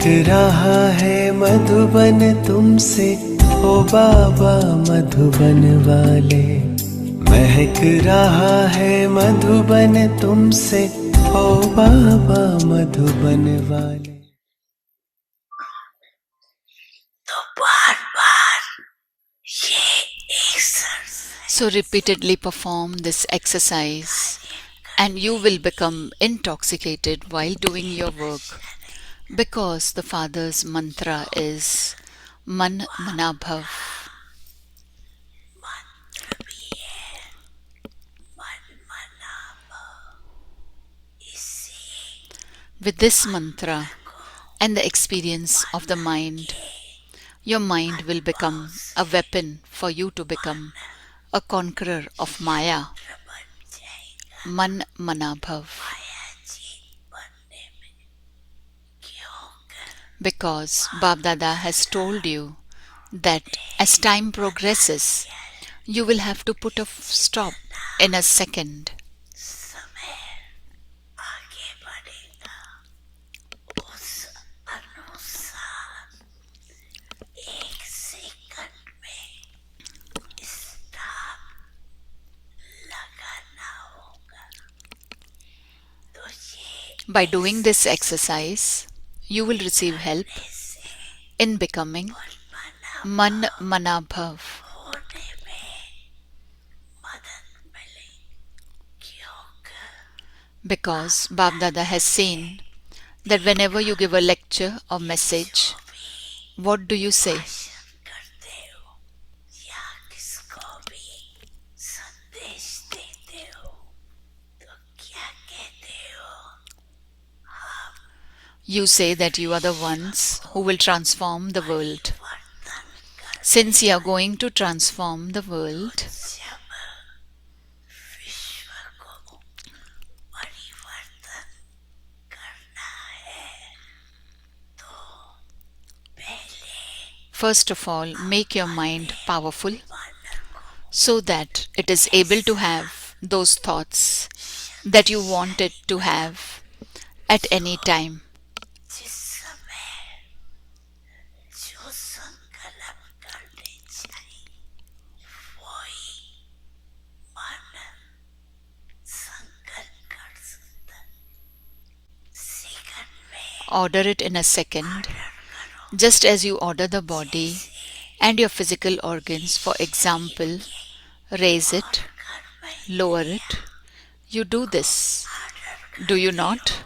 रहा है मधुबन तुमसे, ओ बाबा मधुबन वाले। महक रहा है मधुबन तुमसे, ओ बाबा मधुबन वाले। So repeatedly perform this exercise and you will become intoxicated while doing your work, because the Father's mantra is Man Mana Bhav. With this mantra and the experience of the mind, your mind will become a weapon for you to become a conqueror of Maya. Man Mana Bhav. Because Bab Dada has told you that as time progresses, you will have to put a stop in a second. By doing this exercise, you will receive help in becoming Man Mana Bhav. Because Bab Dada has seen that whenever you give a lecture or message, what do you say? You say that you are the ones who will transform the world. Since you are going to transform the world, first of all, make your mind powerful so that it is able to have those thoughts that you want it to have at any time. Order it in a second, just as you order the body and your physical organs. For example, raise it, lower it. You do this, do you not?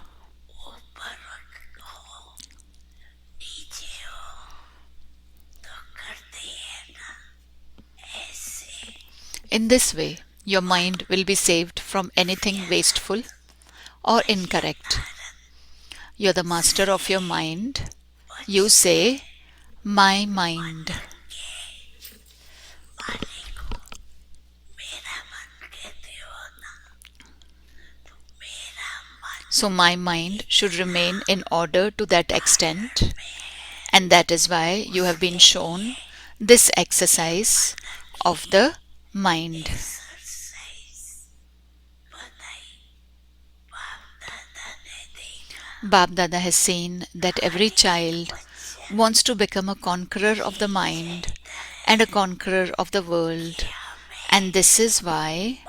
In this way, your mind will be saved from anything wasteful or incorrect. You're the master of your mind. You say, my mind. So my mind should remain in order to that extent, and that is why you have been shown this exercise of the mind. Bab Dada has seen that every child wants to become a conqueror of the mind and a conqueror of the world, and this is why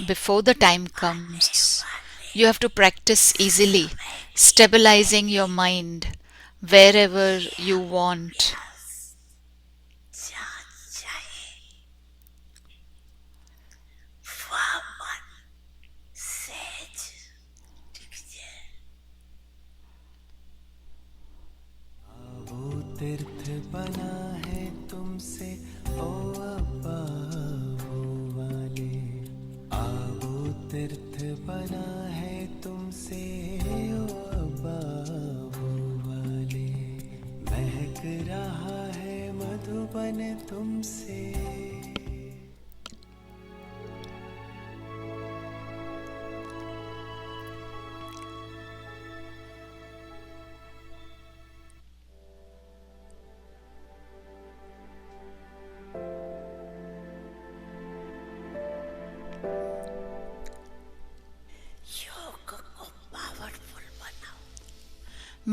before the time comes, you have to practice easily, stabilizing your mind wherever you want. वो तीर्थ बना है तुमसे, ओ अब्बा वो वाले। वो तीर्थ बना है तुमसे, ओ अब्बा वो वाले। महक रहा है मधुबन तुमसे।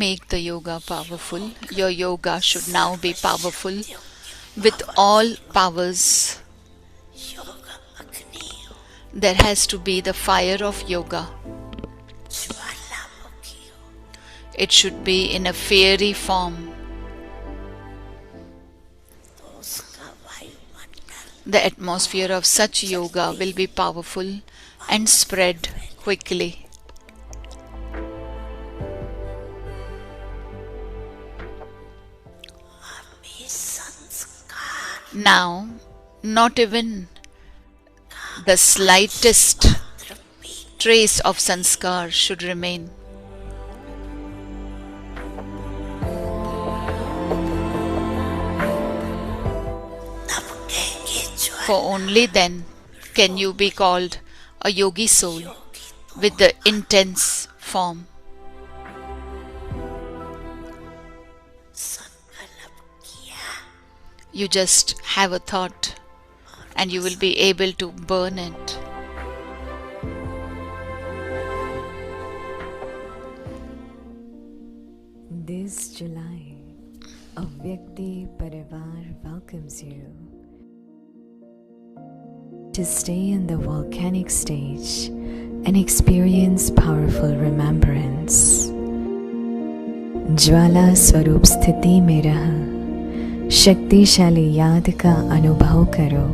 Make the yoga powerful. Your yoga should now be powerful with all powers. There has to be the fire of yoga. It should be in a fiery form. The atmosphere of such yoga will be powerful and spread quickly. Now, not even the slightest trace of sanskar should remain. For only then can you be called a yogi soul with the intense form. You just have a thought and you will be able to burn it. This July, Avyakti Parivar welcomes you to stay in the volcanic stage and experience powerful remembrance. ज्वाला स्वरूप स्थिति में रह शक्तिशाली याद का अनुभव करो.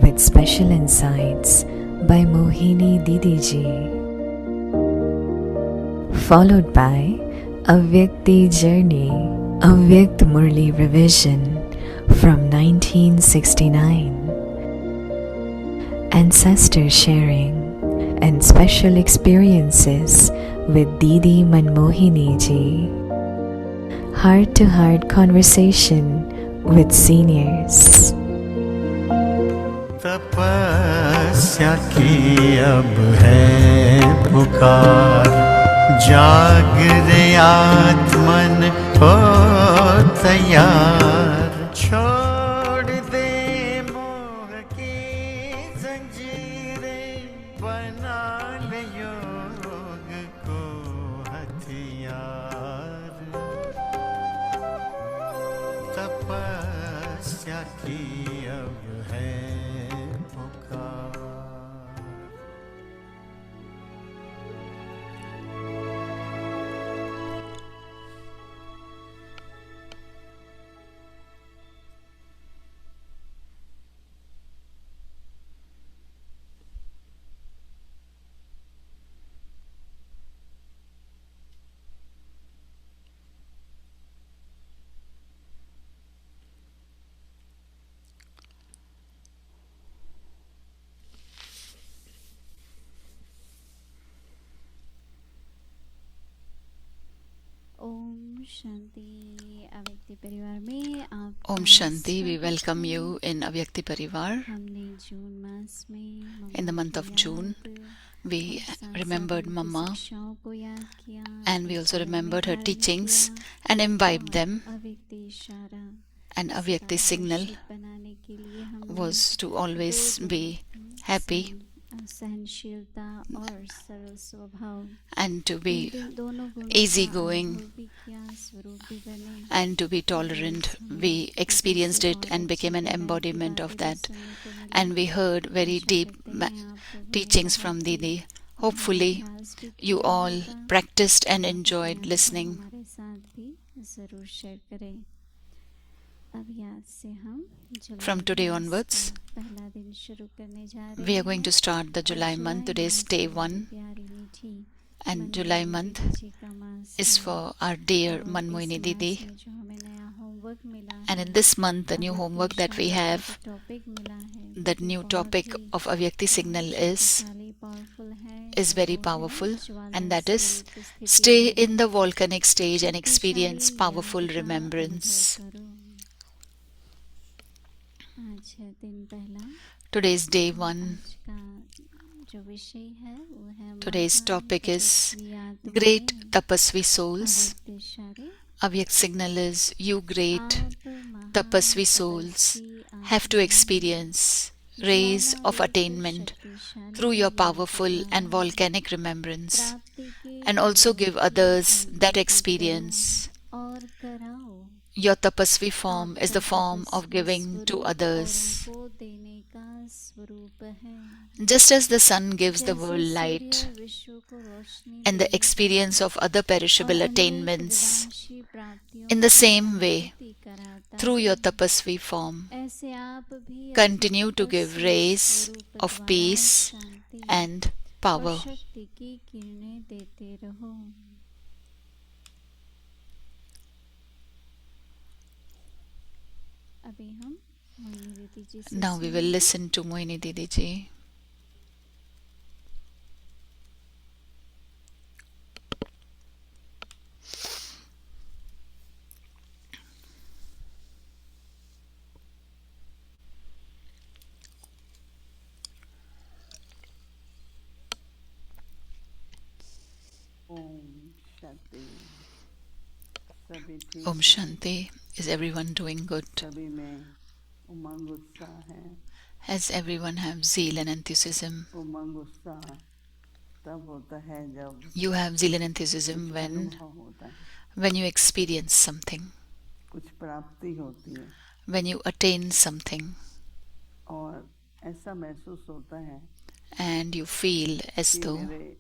With special insights by Mohini Didi ji, followed by Avyakti Journey, Avyakt Murli Revision from 1969, Ancestor Sharing and Special Experiences with Didi Manmohini ji, Heart-to-Heart Conversation with Seniors. तपस्या की अब है पुकार, जाग रे आत्मन हो तैयार, छोड़ दे मोह की जंजीरें, बना ले योग को हथियार. तपस्या की अब है पुकार. ओम शांति. अव्यक्ति परिवार में आप Om Shanti, we welcome you in Avyakti Parivar. हमने जून मास में In the month of June, we remembered Mama शिक्षाओं को याद किया and we also remembered her teachings and imbibed them. अव्यक्ति इशारा And Avyakti signal बनाने के लिए हम was to always be happy सहनशीलता और सरल स्वभाव and to be दोनों गुणों easygoing का भी किया, स्वरूप भी बने. and to be tolerant. We experienced it and became an embodiment of that. And we heard very deep teachings from Didi. Hopefully, you all practiced and enjoyed listening. हमारे साथ भी जरूर शेयर करें. अब याद से हम From today onwards, पहला दिन शुरू करने जा रहे we are going to start the July month. Today is day 1, प्यारी मीठी and July month जी का मास is for our dear Manmohini Didi. जो हमें नया होमवर्क मिला And in this month, the new homework that we have, topic मिला है the new topic of Avyakti signal powerful है is very powerful, and that is stay in the volcanic stage and experience powerful remembrance. आज है दिन पहला. Today is day 1. आज का जो विषय है वो है Today's महान topic is तपस्वी आत्मा Great Tapasvi Souls. अव्यक्त इशारे. Avyakt signal is you great आप महान Tapasvi souls तपस्वी have to आत्मा experience rays of attainment शक्ति शक्तिशाली through your ज्ञान powerful प्रदान and volcanic remembrance, प्राप्ति के and also give others अनुभूति that करो experience. और कराओ। Your tapasvi form is आपका the form of तपस्वी giving to स्वरूप others. औरों को देने का स्वरूप है। Just as the sun gives the जैसे world सूर्य light विश्व को रोशनी and the देने experience of other और perishable अनेक attainments, विनाशी प्राप्तियों in the की same way, अनुभूति कराता through your है, tapasvi form, ऐसे आप भी continue अपने to give तपस्वी rays स्वरूप of द्वारा peace शांति and और power. शक्ति की किरणें देते रहो। अभी हम मोहिनी दीदी जी से Now we will सुनेंगे। listen to Mohini Didi ji. Om Shanti. सभी ठीक Om हैं? Shanti. Is everyone doing good? सभी में उमंग उत्साह है। Has everyone have zeal and enthusiasm? उमंग उत्साह तब होता है जब You have zeal and enthusiasm कुछ when अनुभव होता है, when you experience something, कुछ प्राप्ति होती है when you attain something, और ऐसा महसूस होता है and you feel as कि though मेरे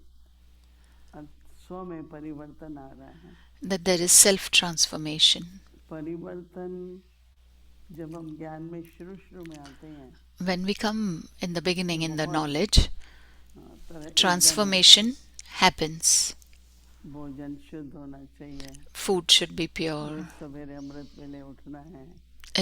स्व में परिवर्तन आ रहा है। that there is self-transformation. परिवर्तन जब हम ज्ञान में शुरू में आते हैं, When we come in the beginning in the knowledge, तरह transformation happens. भोजन शुद्ध होना चाहिए। Food should be pure. सवेरे अमृत वेले उठना है।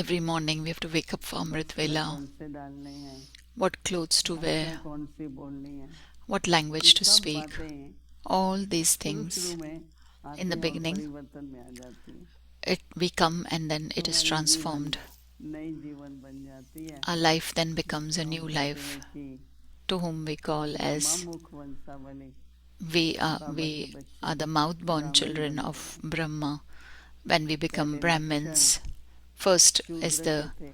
Every morning we have to wake up for Amrit Vela. कौन से डालने हैं, What clothes to भाषा wear, कौन सी बोलनी है, what language to सब speak. बातें All these शुरू things, में आती in the हैं और beginning, परिवर्तन में आ जाती है। we come and then it is हमारी transformed. जीवन नई जीवन बन जाती है। Our life then becomes a new हम life, कहते हैं कि to whom we call as मुख वंशावली we are the mouth-born children of Brahma. When we become Brahmins, first is शूद्र थे,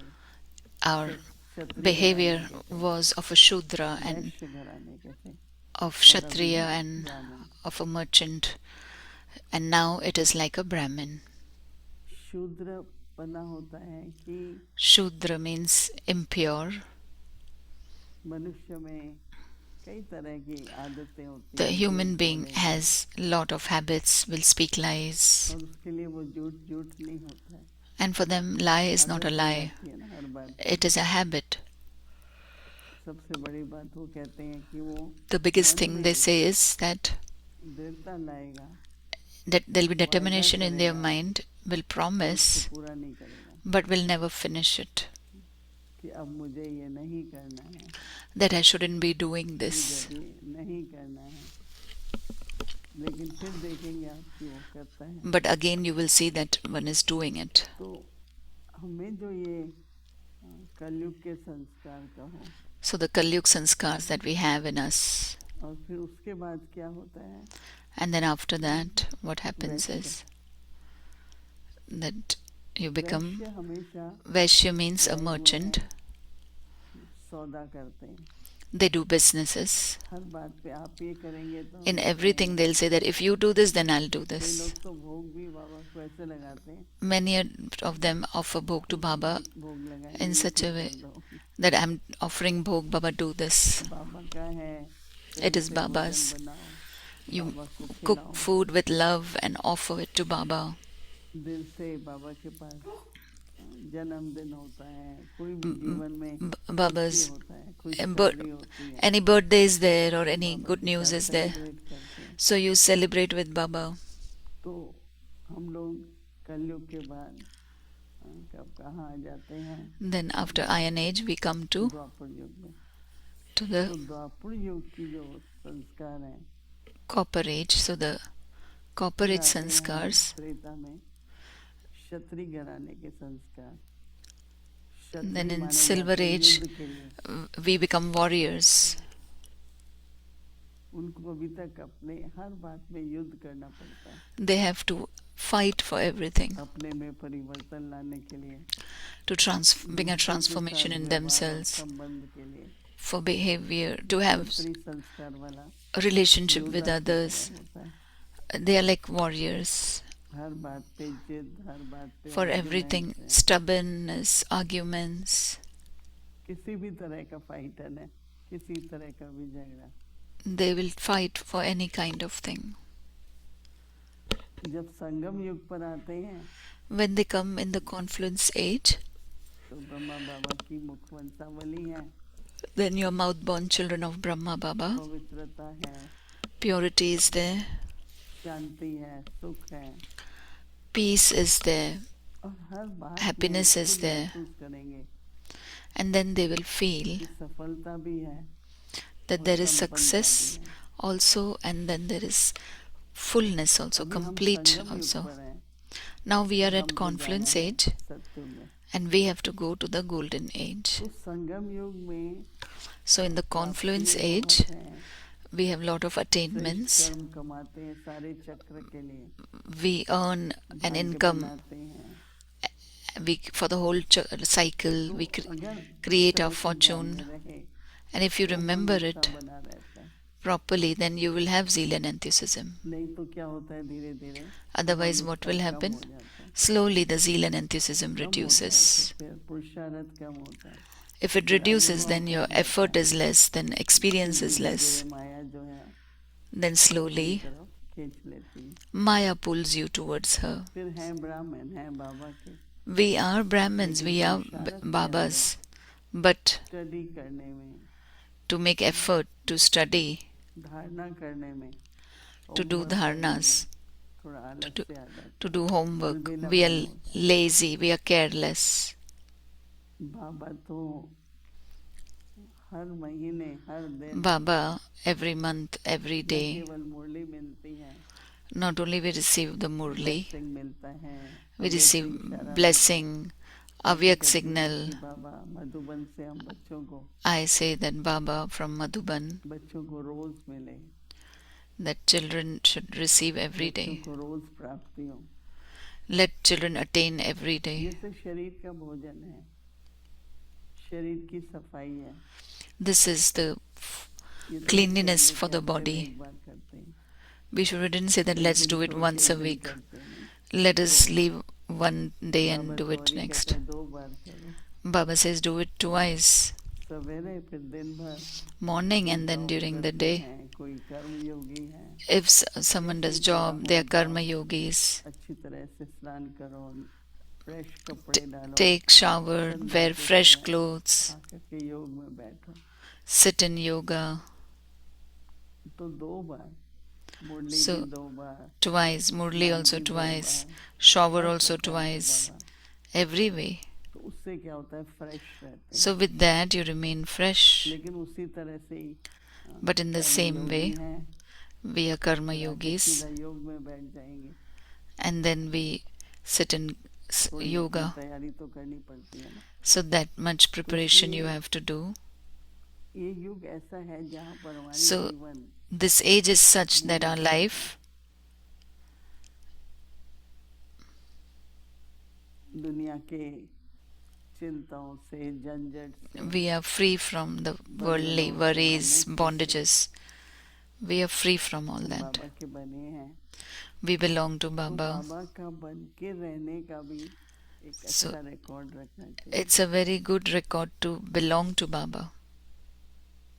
our क्षत्रिय behavior घराने के थे, was of a Shudra and वैश्य घराने के थे, of और अभी Kshatriya and ब्राह्मण। of a merchant, and now it is like a Brahmin. शूद्र पना होता है कि Shudra means impure. मनुष्य में कई तरह की आदतें होती The हैं, human झूठ being बोलने की, has lot of habits, will speak lies, और उसके लिए वो झूठ नहीं होता है। and for them lie is not a आदत हो lie. जाती है ना हर बात। It is a habit. सबसे बड़ी बात वो कहते हैं कि वो The biggest मन thing में they say is that दृढ़ता लाएगा, there'll be determination in their mind, will promise, उसको पूरा नहीं करेगा, but will never finish it. कि अब मुझे ये नहीं करना है, That I shouldn't be doing this. मुझे भी नहीं करना है। लेकिन फिर देखेंगे आप कि वो करता है। But again you will see that one is doing it. तो हमें जो ये कलयुग के संस्कार कहो, So the Kalyug sanskars that we have in us, और फिर उसके बाद क्या होता है, and then after that what happens Vysya. is that you become वैश्य हमेशा Vaishya means a जो merchant. है, सौदा करते हैं। They do businesses. हर बात पे आप ये करेंगे तो In everything they'll say that if you do this then I'll do कई this. लोग तो भोग भी बाबा को ऐसे लगाते हैं, Many of them offer bhog to Baba भोग लगाएंगे in such a ये way कर दो। that I'm offering bhog, Baba do this. बाबा का है, It is प्रेम से Baba's. भोजन बनाओ, You बाबा को cook खिलाओ, food with love and offer it to Baba. दिल से बाबा के पास जन्मदिन होता है, कोई भी जीवन में Baba's खुशी होता है, but खुशखबरी होती है, any birthday is there or any Baba good के news साथ is there, सेलिब्रेट करते हैं। so you celebrate with Baba. तो हम लोग कलयुग के बाद कब कहाँ आ जाते हैं, Then after Iron Age we come to द्वापर युग में। the तो द्वापर युग की जो संस्कार हैं, Copper Age. So the Copper Age आते हैं sanskars, त्रेता में क्षत्रिय घराने के संस्कार। क्षत्रिय then in माने Silver जाते हैं Age युद्ध के लिए। we become warriors. उनको अभी तक अपने हर बात में युद्ध करना पड़ता है, They have to fight for everything अपने में परिवर्तन लाने के लिए, to bring a दूसरों के transformation साथ in व्यवहार और themselves, संबंध के लिए। for behavior, to have उत्तरी संस्कार वाला a relationship with योद्धा की others. तरह होता है। They are like warriors. हर बात पे जिद, हर बात पे For argument everything, है। stubbornness, arguments, किसी भी तरह का फाइटर है, किसी तरह का भी झगड़ा। they will fight for any kind of thing. जब संगम युग पर आते हैं When they come in the confluence age, तो ब्रह्मा बाबा की मुख वंशावली है, then your mouth-born children of Brahma Baba, पवित्रता है, purity is there, शांति है, सुख है, peace is there, और हर बात Happiness में is खुद there. महसूस करेंगे and then they will feel कि सफलता भी है that और there is संपन्नता success भी है। also, and then there is fullness also, अभी हम complete संगम युग also. पर हैं, Now we are at हमको confluence जाना है age, सत्युग में। and we have to go to the golden age. तो संगम युग में So in the confluence प्राप्तियां age, बहुत हैं, we have lot of श्रेष्ठ attainments. कर्म कमाते हैं सारे चक्र के लिए, We earn an भाग्य income. बनाते हैं। We for the whole cycle. तो We अगर create सही our से fortune, ध्यान में रहे, and if you तो मन remember उत्साह it बना रहता है। properly, then you will have zeal and enthusiasm. नहीं तो क्या होता है, धीरे धीरे Otherwise, मन what उत्साह will कम happen? हो जाता है, Slowly, the zeal and enthusiasm कम होता है, reduces. तो फिर पुरुषार्थ कम होता है, If it reduces, then your effort is less, then experience is धीरे less. धीरे माया जो है Then slowly, की तरफ खींच लेती है। Maya pulls you towards her. फिर है ब्राह्मण, है बाबा के, We are Brahmins, we are Babas, but study करने में, to make effort to study, धारणा करने में, to do homework करने dharnas, में थोड़ा आलस to, से आ जाता to do homework, we are lazy, we are careless. है। बाबा तो हर महीने, हर दिन Baba, every month, every न day, केवल मुरली मिलती है, not only we receive the Murli, blessing मिलता है, we अवैध receive इशारा blessing, Avyak कहते हैं signal. कि बाबा मधुबन से हम बच्चों को I say that Baba from Madhuban, बच्चों को रोज मिले, that children should receive every बच्चों day. को रोज प्राप्ति हो। Let children attain every day. ये तो शरीर का भोजन है, शरीर की सफाई है। This is the ये तो cleanliness हफ्ते for the में body. एक बार करते हैं। We didn't say that let's do it छोड़ once के a दिन week. करते हैं। Let us leave one day Baba and do it sorry next. कहते हैं, 2 बार करो, Baba says do it twice, सवेरे फिर दिन भर। morning and then during the day. हैं, कोई कर्म योगी है, If someone does job, they are karma yogis. अच्छी तरह से स्नान करो, फ्रेश कपड़े डालो, Take shower, wear fresh clothes, आकर के योग में बैठो। sit in yoga तो 2 बार, मुरली So, भी 2 बार, twice, Murli स्नान also भी 2 twice, बार, shower सब also करता है twice, बाबा। every way. तो उससे क्या होता है, फ्रेश रहते हैं। So with that you remain fresh. लेकिन उसी तरह से ही But in the कर्म same योगी way, हैं, we are karma फिर आके yogis, सीधा योग में बैठ जाएंगे। and then we sit in थोड़ी yoga. तैयारी तो करनी पड़ती है ना। So that much preparation you have to do. ये युग ऐसा है जहाँ पर हमारी So, जीवन This age is such that our life, दुनिया के चिंताओं से, झंझट से, we are free from the worldly worries, bondages. We are free from all that. बाबा के बने हैं। We belong to तो Baba. बाबा का बन के रहने का भी एक So, अच्छा रिकॉर्ड रखना चाहिए। It's a very good record to belong to Baba.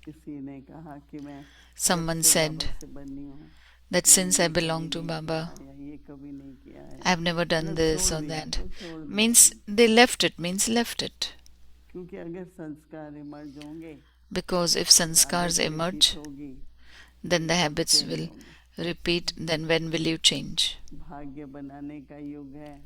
किसी ने कहा कि मैं Someone जब से said बाबा से बनी हूँ, that since I मैंने ये belong कभी to नहीं Baba, किया है, ये कभी नहीं किया है, I've never done मतलब this छोड़ or दिया, that. तो छोड़ दिया। Means they left it, means left it. क्योंकि अगर संस्कार इमर्ज होंगे, Because if sanskars आदत emerge, विकसित होगी, then the habits change will होंगे। repeat. Then when will you change? भाग्य बनाने का युग है।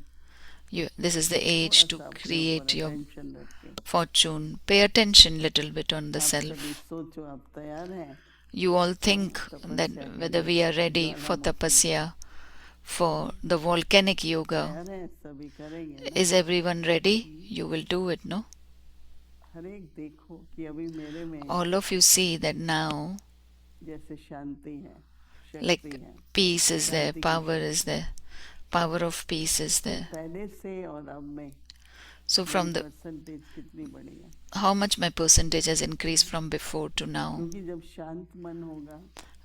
This is the age to थोड़ा सा अपने create ऊपर your attention रखें। fortune. Pay attention little bit on the आप self. सभी सोचो, आप तैयार हैं? You all think that whether we are ready for tapasya, for the volcanic yoga. तैयार हैं? सभी करेंगे ना? Is everyone ready? You will do it, no? हर एक देखो कि अभी मेरे में All of you see that now, जैसे शांति है, like शक्ति है, peace is there, power is there, power of peace is there. पहले से और अब में So from the परसेंटेज कितनी बढ़ी है, how much my percentage has increased from before to now. क्योंकि जब शांत मन होगा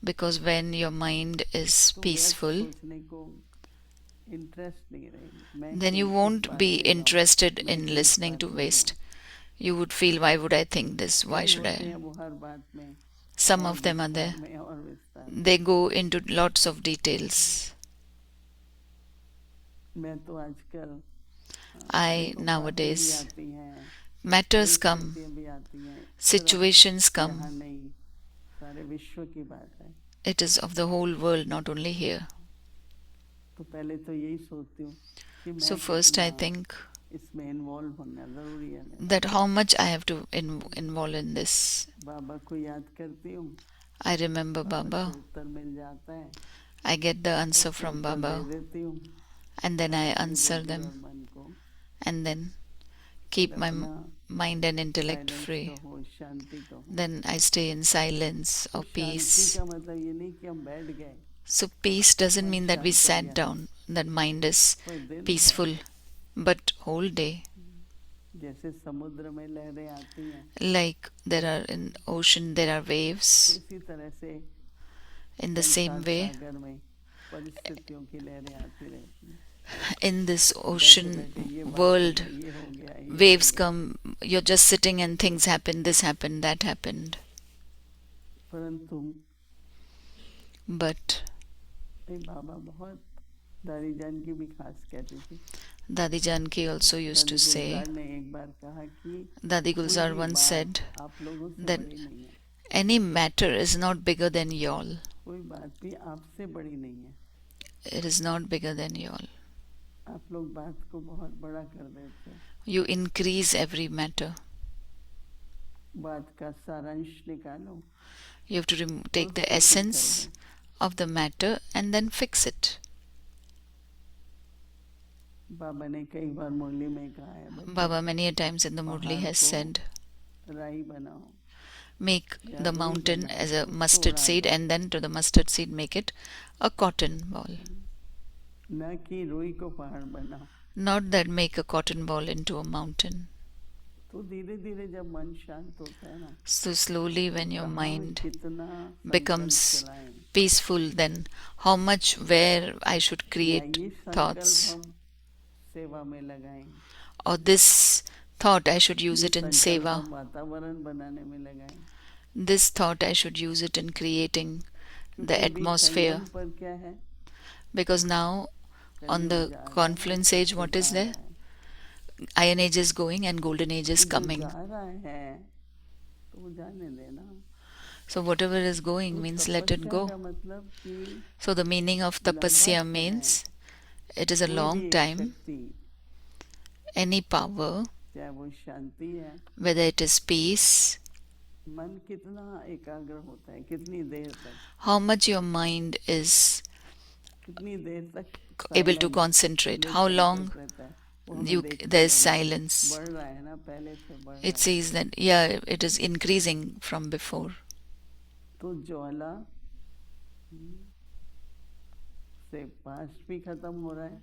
Because when your mind is तो व्यर्थ peaceful, सोचने को इंटरेस्ट नहीं रहेगी। मैं then you क्यों won't इस बात be पे जाऊं, interested मैं in क्यों इस listening बात to पे waste. जाऊं। You would feel, why would I think this? Why कई should होते हैं I? वो हर बात में Some और of them are विस्तार there. में और विस्तार में। They go into lots of details. मैं तो आजकल I देखो, बातें भी nowadays, आती हैं, matters come, परिस्थितियां भी आती हैं, situations यहाँ come. नहीं, सारे विश्व की बात है। It is of the whole world, not only here. तो पहले तो यही सोचती हूँ कि मैं So first I कितना think इसमें इन्वॉल्व होना जरूरी है मेरा। that how much I have to involve in this. बाबा को याद करती हूँ, I remember से Baba. उत्तर मिल जाता है, I get the answer उसको from उत्तर दे Baba, देती हूँ, and then I अपनी answer बुद्धि them, और मन को and then keep my अपना mind and intellect silence free. कहो, शांति कहो। Then I stay in silence or Shanti peace. का मतलब ये नहीं कि हम बैठ गए, So peace doesn't mean that we sat down, that mind is peaceful, but whole day. जैसे समुद्र में लहरें आती हैं, Like there are in ocean, there are waves. इसी तरह से In the same संसार way, सागर में परिस्थितियों की लहरें आती रहती हैं। in this बैठे ocean बैठे ये बात world, हो गई, ये हो गया, ये waves हो गया। come, you're just sitting and things happen, this happened, that happened. परंतु But ये बाबा बहुत, दादी जान की भी खास कहती थी, Dadi Janki also used to दादी say, गुलजार ने एक बार कहा कि Dadi कोई Gulzar भी once बात said, आप लोगों से that बड़ी नहीं है, any matter is not bigger than y'all. कोई बात भी आपसे बड़ी नहीं है। It is not bigger than y'all. आप लोग बात को बहुत बड़ा कर देते हैं, You increase every matter. बात का सारांश निकालो, You have to take the essence of the matter and then fix it. बाबा ने कई बार मुरली में कहा है, बच्चों, Baba many a times in the Murli has said, राई बनाओ, make the mountain as a mustard seed and then to the mustard seed make it a cotton ball. न कि रुई को पहाड़ बनाओ। Not that make a cotton ball into a mountain. तो धीरे धीरे जब मन शांत होता है ना, So slowly when your कहाँ mind कितना becomes संकल्प चलाएं, peaceful, then how much where I should या create ये संकल्प thoughts, हम सेवा में लगाएं, or this thought I should use ये it in संकल्प seva, हम वातावरण बनाने में लगाएं, this thought I should use it in creating the क्योंकि अभी atmosphere. संगम पर क्या है, Because now on the confluence age, what is there? Iron age is going and golden age is जो coming. जा रहा है तो वो जाने देना। So whatever is going तो means let it तपस्या go. का मतलब कि So the meaning of tapasya means it is a कोई भी long एक time. शक्ति, Any power, चाहे वो शांति है, whether it is peace, मन कितना एकाग्र होता है, कितनी देर तक, how much your mind is कितनी देर तक able to silence, concentrate, how निष्कंटक long रहता है, वो हमें you देखते there is रहेंगे। silence. बढ़ रहा है ना, पहले से बढ़ रहा It says that yeah, it is increasing from before. है। तो ज्वाला से पास्ट भी खत्म हो रहा है,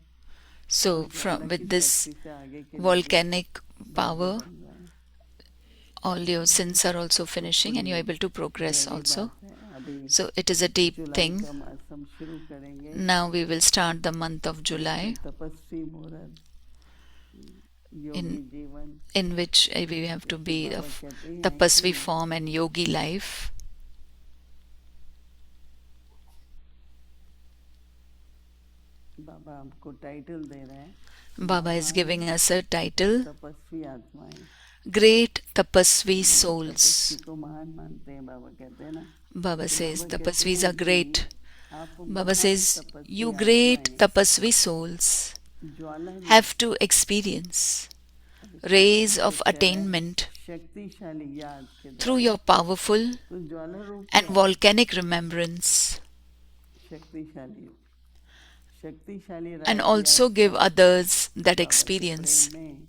So ज्वाला from with की this शक्ति से आगे के लिए volcanic power, बन रहा है। all your sins are also finishing and you are able to progress गहरी also. बात है। अभी So it is a deep July thing. का मास हम शुरू करेंगे, Now we will start the month of July, तपस्वी मुहूर्त, योगी In- जीवन, in which we have to be Baba of कहते हैं tapasvi कि form and yogi life. बाबा हमको टाइटल दे रहे हैं, Baba is giving us a title, तपस्वी आत्माएं। Great Tapasvi Souls. तपस्वी को महान मानते हैं, बाबा कहते हैं ना, Baba says बाबा कहते Tapasvis हैं are great. कि आप Baba महान says, तपस्वी you great आत्माएं, Tapasvi souls ज्वाला में have to experience rays of attainment शक्तिशाली याद के through द्वारा, your powerful तो ज्वाला रूप and क्या है? volcanic remembrance, शक्तिशाली शक्तिशाली and राज also याद give का others that बाबा के experience. प्रेम में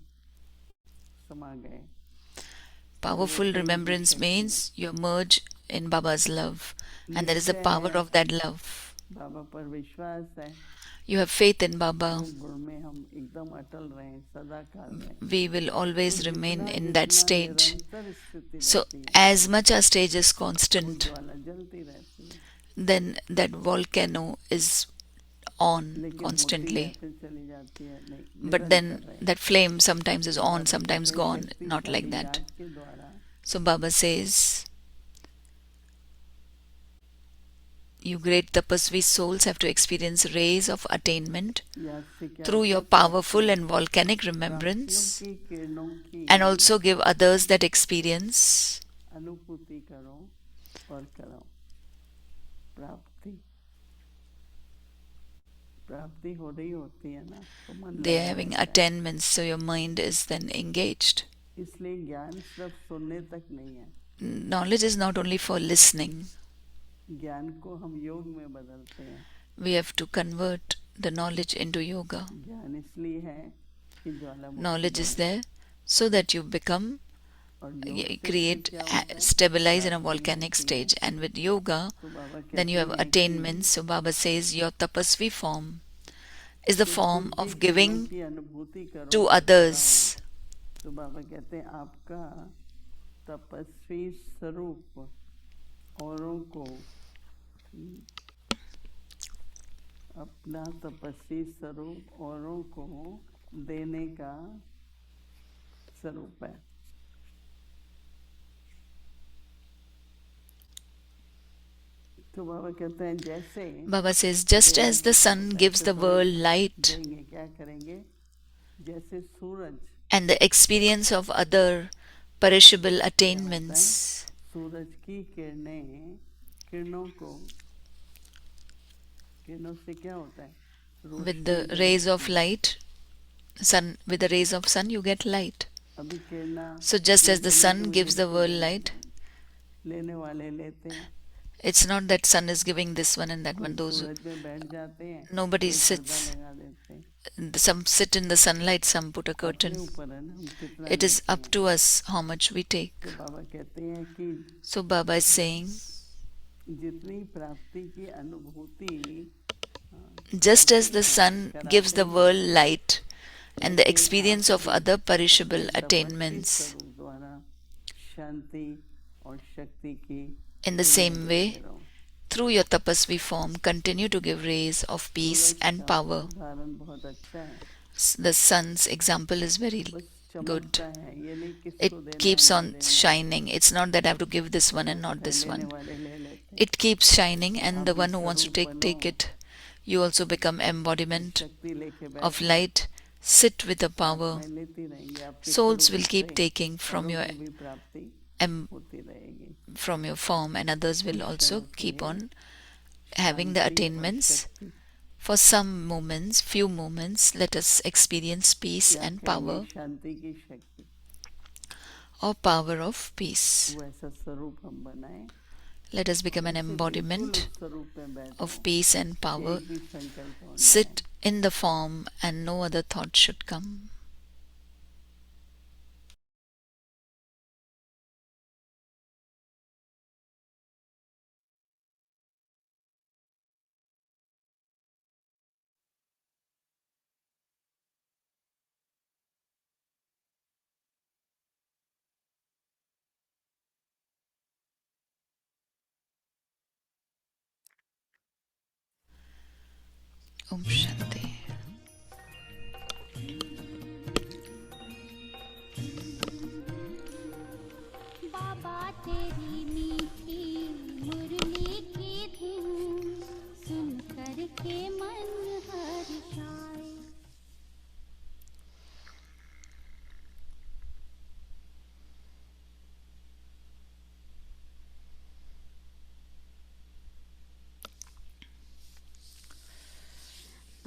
समा गए। Powerful remembrance means you merge in Baba's love, and there is the power of that love. बाबा पर विश्वास है, you have faith in Baba, योग गुण में हम एकदम अटल रहें सदा काल में। we will always तो remain जितना in that जितना stage. निरंतर स्थिति So, रहती है, as much our stage is वो constant, ज्वाला जलती रहती है, then that volcano is on लेकिन होती constantly. है फिर चली जाती है, नहीं But then निरंतर रहे। that flame sometimes is on, Baba sometimes कहते हैं, gone, not like शक्तिशाली that. याद के द्वारा So Baba says, you great tapasvi souls have to experience rays of attainment याद से क्या through your होता है? powerful and volcanic प्राप्तियों remembrance, की किरणों की and also give others that experience. अनुभूति करो और करो। प्राप्ति प्राप्ति हो रही होती है ना, तो मन They are लगा having रहता है। attainments, so your mind is then engaged. इसलिए ज्ञान सिर्फ सुनने तक नहीं है, Knowledge is not only for listening. ज्ञान को हम योग में बदलते हैं। We have to convert the knowledge into yoga. ज्ञान इसलिए है कि ज्वालामुखी Knowledge is बने। there so that you become, और योग से create, क्या होता है? stabilize in a प्राप्ति volcanic होती है। stage. And with yoga, तो बाबा then you have कहते हैं कि attainments. So Baba says your tapasvi form is the form चतुर्थ of की giving किरणों की अनुभूति करो to और others. बताओ। तो बाबा कहते हैं आपका तपस्वी स्वरूप औरों को अपना तपस्वी स्वरूप औरों को देने का स्वरूप है। तो बाबा कहते हैं जैसे Baba says, just as the sun gives the world light देंगे क्या करेंगे, जैसे सूरज and the experience of other perishable attainments, सूरज की किरणों को किरणों से क्या होता है, with the rays of light, sun, with the rays of sun you get light. अभी किरणा So just as the sun gives the world light, लेने वाले लेते हैं, it's not that sun is giving this one and that one. Those सूरज में बैठ जाते हैं, nobody कोई sits. पर्दा लगा देते हैं। Some sit in the sunlight, some put a अपने curtain. ऊपर है ना, हम कितना It is लेते up हैं। to us how much we take. तो बाबा कहते हैं कि So Baba is saying, जितनी प्राप्ति की अनुभूति just as the sun gives the world light and the experience of other perishable तपस्वी attainments, स्वरूप द्वारा शांति और शक्ति की in the same way, देते रहो। through your tapasvi form, continue to give rays of peace Suraj and का power. उदाहरण बहुत अच्छा है, The sun's example is very बस good. चमकता है, ये नहीं किसको It देना है, keeps नहीं on देना है। shining. It's not that I have to give this one and not this लेने one. वाले ले लेते हैं। It keeps shining, and the आप one who wants to स्वरूप take बनो, it. You also become embodiment शक्ति लेके of बैठो, light. Sit with the power. मैं लेती रहेंगी, आपके Souls स्वरूप will keep से taking from औरों your को भी प्राप्ति em- होती रहेगी। from your form, and others will also keep on having the शांति और attainments. शक्ति। For some moments, few moments, let us experience peace क्या and कहेंगे? power, शांति की शक्ति, or power of peace. वो ऐसा स्वरूप हम बनाएं, Let us become an ऐसे embodiment बिल्कुल उस स्वरूप में बैठो, of peace and power. एक भी संकल्प होना Sit in the form, and no other thought should come. Om Shanti. बाबा तेरी मीठी मुरली की धुन सुन कर के मन हर्षाए।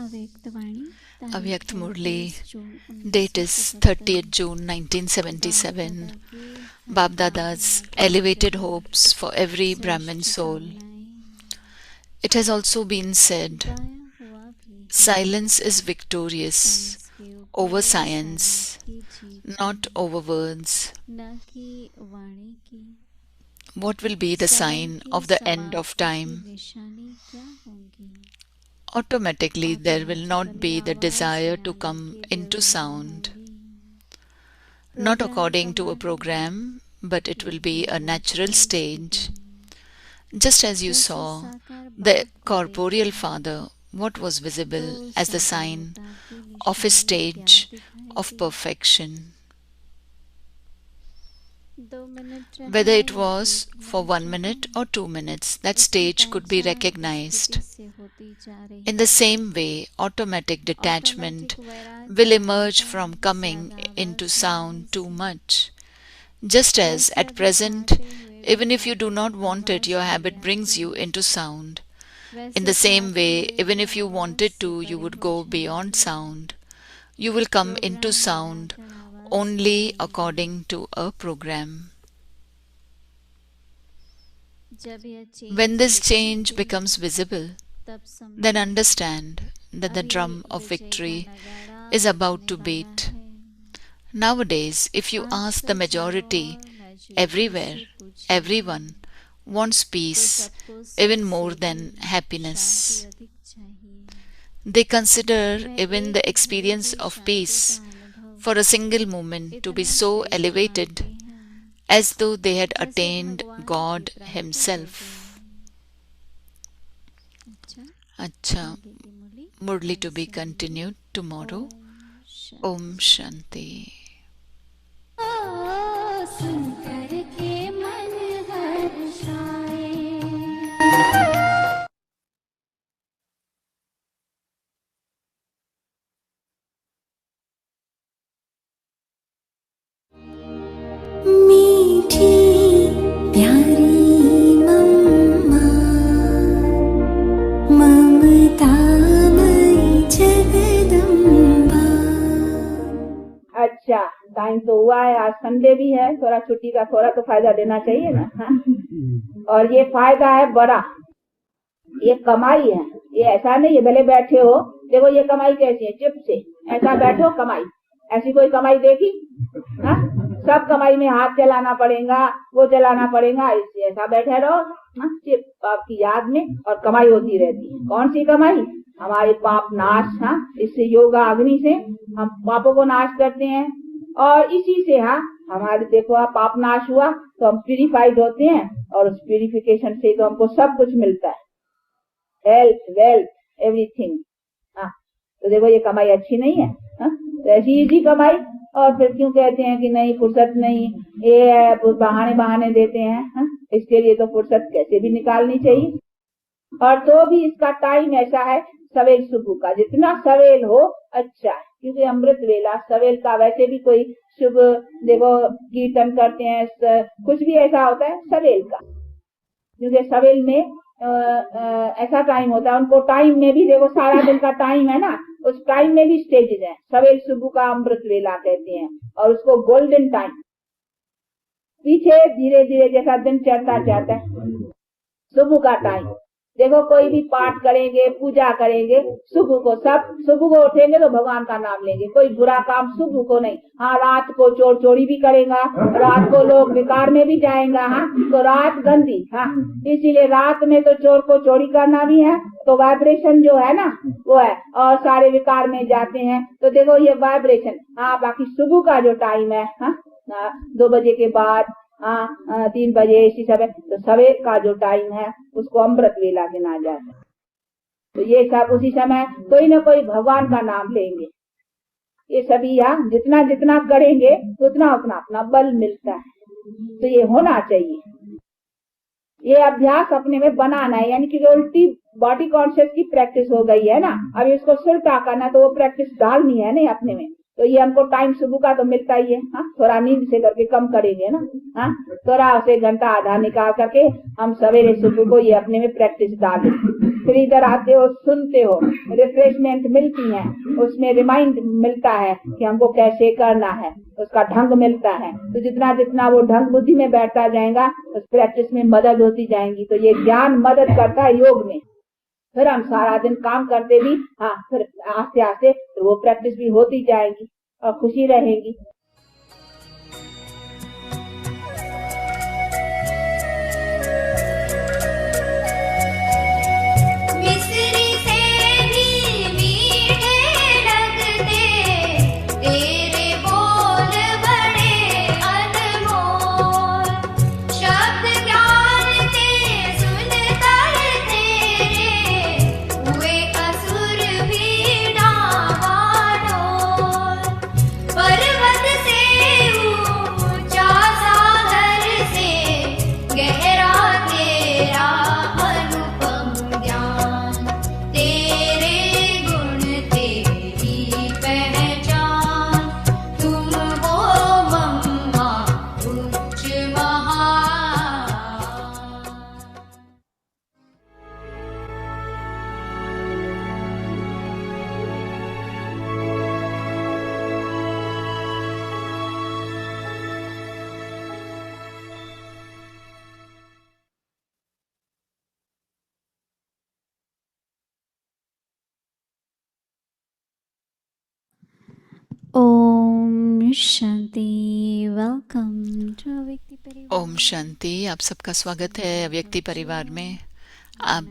अव्यक्त वाणी Avyakt Murli. Date is 30th June 1977. Bab Dada's elevated hopes for every Brahmin soul. It has also been said, silence is victorious over science, not over words. न की वाणी की What will be the sign of the end of time? निशानी क्या होंगी? automatically there will not be the desire to come into sound. Not according to a program, but it will be a natural stage. Just as you saw the corporeal father, what was visible as the sign of his stage of perfection. Whether it was for 1 minute or 2 minutes, that stage could be recognized. In the same way, automatic detachment will emerge from coming into sound too much. Just as at present, even if you do not want it, your habit brings you into sound. In the same way, even if you wanted to, you would go beyond sound. You will come into sound only according to a program. When this change becomes visible, then understand that the drum of victory is about to beat. Nowadays, if you ask the majority, everywhere, everyone wants peace even more than happiness. They consider even the experience of peace for a single moment to be so elevated as though they had attained God Himself. Acha, Murli to be continued tomorrow. Om Shanti. सुन करके मन हर्षाए। मीठी प्यारी मम्मा, ममतामयी जगदम्बा। अच्छा, time तो हुआ है, आज Sunday भी है, थोड़ा छुट्टी का थोड़ा तो फायदा देना चाहिए ना। हाँ? और ये फायदा है बड़ा, ये कमाई है, ये ऐसा नहीं है भले बैठे हो। देखो ये कमाई कैसी है, चुप से ऐसा बैठो कमाई, ऐसी कोई कमाई देखी? हाँ? सब कमाई में हाथ चलाना पड़ेगा, वो चलाना पड़ेगा, इससे ऐसा बैठे रहो चिप आपकी याद में और कमाई होती रहती है। कौन सी कमाई? हमारे पाप नाश। हाँ, इससे योगा अग्नि से हम पापों को नाश करते हैं और इसी से हमारे देखो पाप नाश हुआ तो हम प्यूरिफाइड होते हैं और उस प्यूरिफिकेशन से तो हमको सब कुछ मिलता है, हेल्थ, वेल्थ, एवरीथिंग। हाँ, तो देखो ये कमाई अच्छी नहीं है। हाँ? तो ऐसी इजी कमाई, और फिर क्यों कहते हैं कि नहीं फुर्सत नहीं, ये बहाने देते हैं। हाँ? इसके लिए तो फुर्सत कैसे भी निकालनी चाहिए। और तो भी इसका टाइम ऐसा है सवेल सुबह का, जितना सवेल हो अच्छा है, क्योंकि अमृत वेला सवेल का वैसे भी कोई शुभ देखो कीर्तन करते हैं, कुछ भी ऐसा होता है सवेल का, क्योंकि सवेल में ऐसा टाइम होता है। उनको टाइम में भी देखो सारा दिन का टाइम है ना, उस टाइम में भी स्टेजेस हैं। सवेल सुबह का अमृत वेला कहते हैं और उसको गोल्डन टाइम। पीछे धीरे धीरे जैसा दिन चढ़ता जाता है, सुबह का टाइम देखो कोई भी पाठ करेंगे, पूजा करेंगे सुबह को, सब सुबह को उठेंगे तो भगवान का नाम लेंगे। कोई बुरा काम सुबह को नहीं। हाँ, रात को चोर चोरी भी करेगा, रात को लोग विकार में भी जाएगा। हाँ, तो रात गंदी। हाँ, इसीलिए रात में तो चोर को चोरी करना भी है, तो वाइब्रेशन जो है ना वो है, और सारे विकार में जाते हैं। तो देखो ये वाइब्रेशन। हाँ, बाकी सुबह का जो टाइम है, हाँ 2 बजे के बाद 3 बजे इसी समय, तो सवेर का जो टाइम है उसको अमृत वेला गिना जाता है। तो ये सब उसी समय कोई न कोई भगवान का नाम लेंगे। ये सभी जितना जितना करेंगे उतना उतना अपना बल मिलता है। तो ये होना चाहिए, ये अभ्यास अपने में बनाना है, यानी कि उल्टी बॉडी कॉन्शियस की प्रैक्टिस हो गई है ना, अभी उसको सुलटा करना, तो वो प्रैक्टिस डालनी है नहीं अपने में। तो ये हमको टाइम सुबह का तो मिलता ही है। हाँ, थोड़ा नींद से करके कम करेंगे ना। हाँ, थोड़ा उसे घंटा आधा निकाल करके हम सवेरे सुबह को ये अपने में प्रैक्टिस डालें। फिर इधर आते हो, सुनते हो, रिफ्रेशमेंट मिलती है, उसमें रिमाइंड मिलता है कि हमको कैसे करना है, उसका ढंग मिलता है। तो जितना जितना वो ढंग बुद्धि में बैठता जाएगा उस प्रैक्टिस में मदद होती जाएंगी। तो ये ज्ञान मदद करता है योग में। फिर हम सारा दिन काम करते भी, हाँ, फिर आस्ते आस्ते तो वो प्रैक्टिस भी होती जाएगी और खुशी रहेगी। मिस्री से ओम शांति। वेलकम टू अव्यक्ति परिवार। ओम शांति। आप सबका स्वागत है अव्यक्ति परिवार में। आप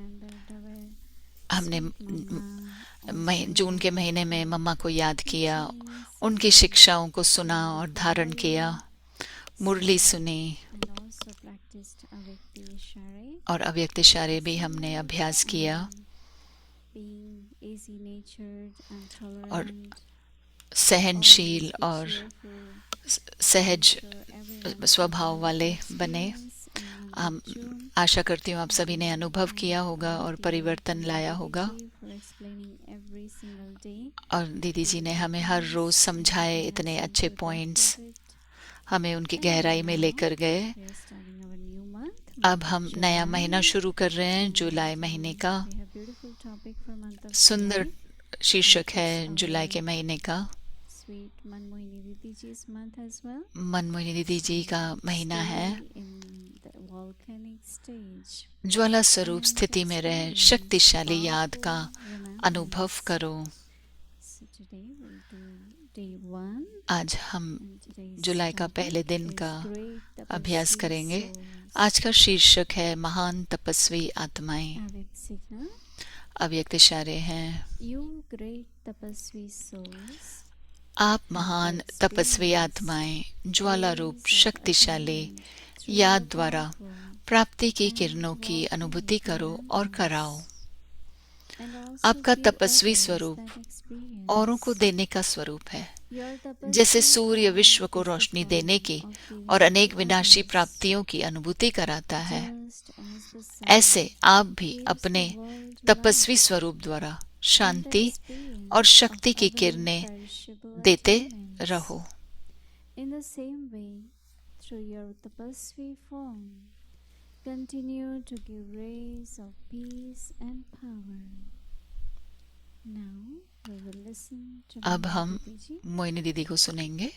हमने जून के महीने में मम्मा को याद किया, उनकी शिक्षाओं को सुना और धारण किया, मुरली सुनी और अव्यक्त इशारे भी हमने अभ्यास किया और सहनशील और सहज स्वभाव वाले बने। हम आशा करती हूँ आप सभी ने अनुभव किया होगा और परिवर्तन लाया होगा। और दीदी जी ने हमें हर रोज समझाए इतने अच्छे पॉइंट्स, हमें उनकी गहराई में लेकर गए। अब हम नया महीना शुरू कर रहे हैं, जुलाई महीने का। सुंदर शीर्षक है जुलाई के महीने का। मनमोहिनी दीदी जी का महीना है। ज्वाला स्वरूप स्थिति में रहे शक्तिशाली याद का अनुभव करो। आज हम जुलाई का पहले दिन का अभ्यास करेंगे। आज का शीर्षक है महान तपस्वी आत्माएं। अव्यक्त इशारे हैं। आप महान तपस्वी आत्माएं ज्वाला रूप शक्तिशाली याद द्वारा प्राप्ति की किरणों की अनुभूति करो और कराओ। आपका तपस्वी स्वरूप औरों को देने का स्वरूप है। जैसे सूर्य विश्व को रोशनी देने की और अनेक विनाशी प्राप्तियों की अनुभूति कराता है, ऐसे आप भी अपने तपस्वी स्वरूप द्वारा शांति और शक्ति की किरणें देते रहो। In the same way, through your tapasvi form, continue to give rays of peace and power. Now we will listen to अब हम मोहिनी दीदी को सुनेंगे।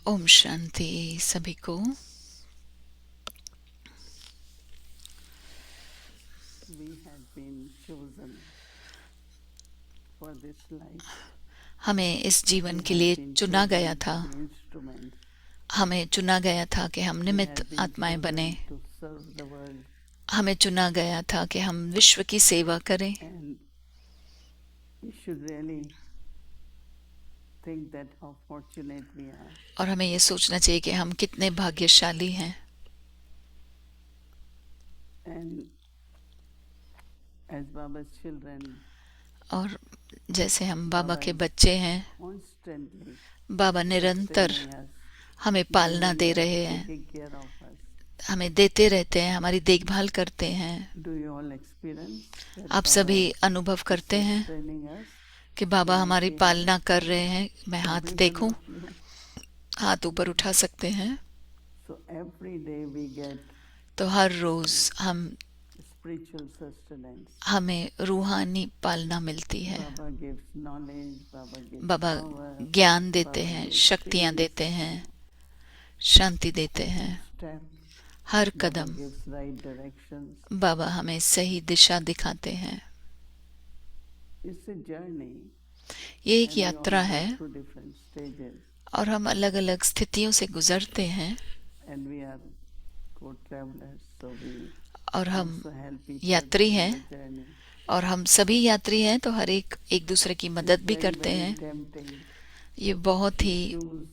ओम शांति सभी को। We had been chosen for this life. हमें इस जीवन के लिए चुना गया था। Instruments हमें चुना गया था कि हम निमित्त आत्माएं बने। to serve the world, हमें चुना गया था कि हम विश्व की सेवा करें। and we should really think that how fortunate we are. और हमें ये सोचना चाहिए कि हम कितने भाग्यशाली हैं। And as Baba's children, और जैसे हम बाबा के बच्चे हैं, constantly बाबा निरंतर sustaining us, हमें पालना दे रहे हैं, taking care of us. हमें देते रहते हैं, हमारी देखभाल करते हैं। Do you all experience that आप सभी अनुभव करते हैं sustaining us? कि बाबा हमारी पालना कर रहे हैं। मैं हाथ देखूं, हाथ ऊपर उठा सकते हैं। So every day we get तो हर रोज हम spiritual sustenance. हमें रूहानी पालना मिलती है। Baba gives knowledge, Baba gives बाबा power, ज्ञान देते हैं, शक्तियां देते हैं, शांति देते हैं। strength. हर Baba कदम gives right directions. बाबा हमें सही दिशा दिखाते हैं। It's a journey. ये एक and we all यात्रा go है through different stages, और हम अलग अलग स्थितियों से गुजरते हैं and we are co-travelers, so we और हम also help each यात्री other in हैं the journey. और हम सभी यात्री हैं, तो हर एक एक दूसरे की मदद भी Very, करते very हैं। tempting. ये बहुत ही Choose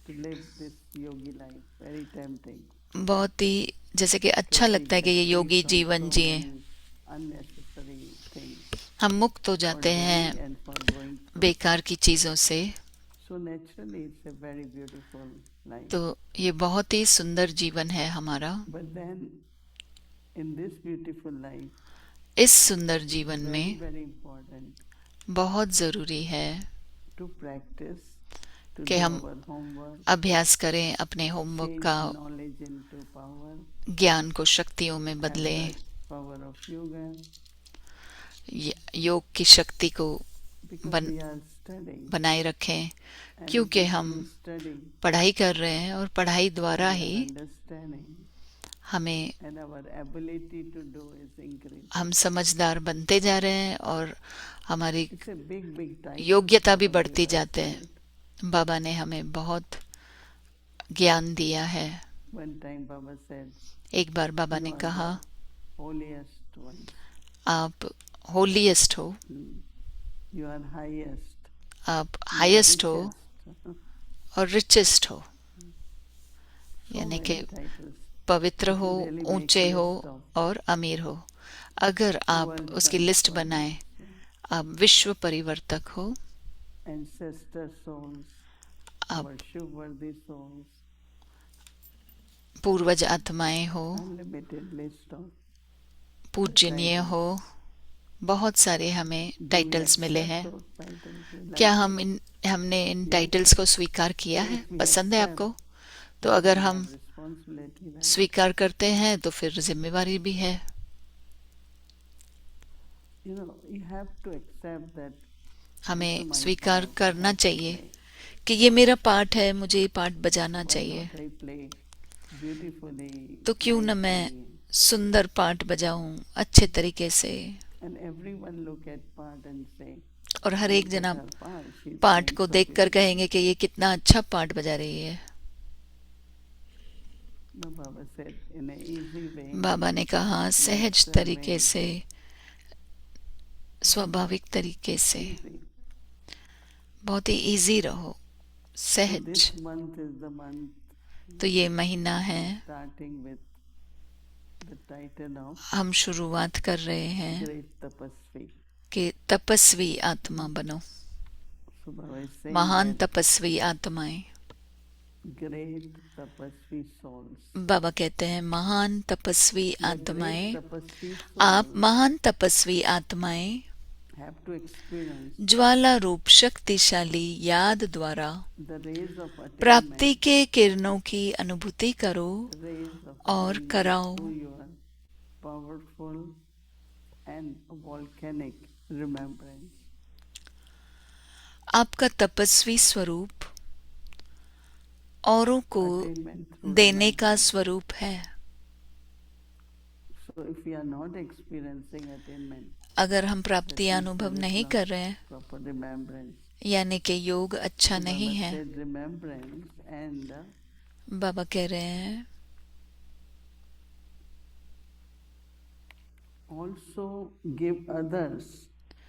to live this yogi life. Very tempting. बहुत ही जैसे कि अच्छा लगता है कि ये योगी जीवन जिए। Unnecessary things हम मुक्त हो for जाते doing हैं and for going through. बेकार की चीजों से। So naturally, it's a very beautiful life. तो ये बहुत ही सुंदर जीवन है हमारा। But then, in this beautiful life, इस सुंदर जीवन very, में very important बहुत जरूरी है to practice, to कि do हम our homework, अभ्यास करें, अपने होमवर्क change का knowledge into power, ज्ञान को शक्तियों में have बदलें, that power of yoga, योग की शक्ति को because we are studying. बनाए रखें, And क्योंकि through हम studying पढ़ाई कर रहे हैं और पढ़ाई द्वारा and ही understanding, हमें and our ability to do is increasing. हम समझदार बनते जा रहे हैं और हमारी It's a big title. योग्यता भी Baba बढ़ती gave us जाते to हैं। it. बाबा ने हमें बहुत ज्ञान दिया है। One time Baba said, एक बार बाबा "You ने are कहा, the holiest one. आप होलीएस्ट हो, You are highest. आप You are हाईएस्ट हो richest." और रिचेस्ट हो, So यानी many कि titles. पवित्र If हो, you really make ऊंचे हो list of और अमीर हो। अगर आप world उसकी लिस्ट transformers, बनाएं, आप विश्व परिवर्तक हो, ancestor souls, आप our shoe-worthy souls, पूर्वज आत्माएं हो, unlimited list of पूजनीय हो, बहुत सारे हमें Do we टाइटल्स मिले accept हैं। those titles? We क्या like it. हमने इन टाइटल्स को स्वीकार किया है? If we पसंद है accept, आपको? तो अगर we हम have responsibility, right? स्वीकार करते हैं तो फिर जिम्मेवारी भी है। You know, you have to accept that हमें this is my स्वीकार part, करना I have to चाहिए play. कि ये मेरा पार्ट है, मुझे ये पार्ट बजाना Why चाहिए। not I play beautifully, तो क्यों न मैं nicely, सुंदर पार्ट बजाऊं अच्छे तरीके से, and everyone look at part and say, और हर एक "Look at जना her part, she's part playing को so देखकर beautifully." कहेंगे कि ये कितना अच्छा पार्ट बजा रही है। No, Baba said in an easy way, बाबा ने कहा सहज natural तरीके way, से, स्वाभाविक तरीके से, easy. बहुत ही इजी रहो, So सहज। this month is the month तो ये महीना है, starting with the title of हम शुरुआत कर रहे हैं Great Tapasvi. कि तपस्वी आत्मा बनो, So Baba is saying महान that तपस्वी आत्माएं। great tapasvi souls. बाबा कहते हैं महान तपस्वी The great आत्माएं, tapasvi आप souls महान तपस्वी आत्माएं have to experience ज्वाला रूप शक्तिशाली याद द्वारा the rays of प्राप्ति attainment, के किरणों की अनुभूति करो rays of और attainment कराओ। through your powerful and volcanic remembrance. आपका तपस्वी स्वरूप औरों को Attainment through देने का remembrance. स्वरूप है। So if we are not experiencing attainment, अगर हम that प्राप्ति means अनुभव there is नहीं not कर रहे हैं, proper remembrance. यानी कि योग अच्छा So नहीं Baba है। said remembrance and बाबा कह रहे हैं also give others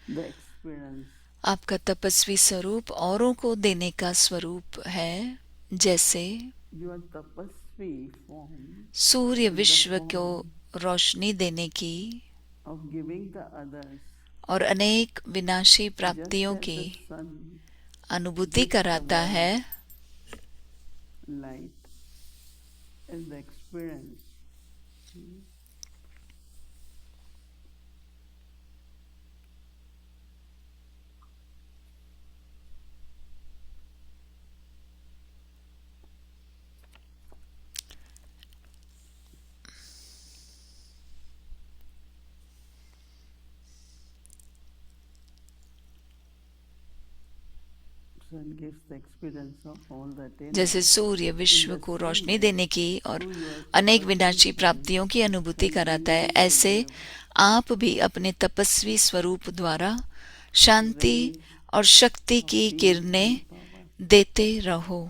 the experience. आपका तपस्वी स्वरूप औरों को देने का स्वरूप है, जैसे Your tapasvi form सूर्य विश्व को रोशनी देने की of giving the others और अनेक विनाशी just प्राप्तियों as की the sun अनुभूति कराता है, light is the experience. Sun gives the experience of all the attainment. जैसे सूर्य विश्व को रोशनी देने की और अनेक विनाशी प्राप्तियों की अनुभूति कराता है, ऐसे आप भी अपने तपस्वी स्वरूप द्वारा शांति और शक्ति की किरणें देते रहो।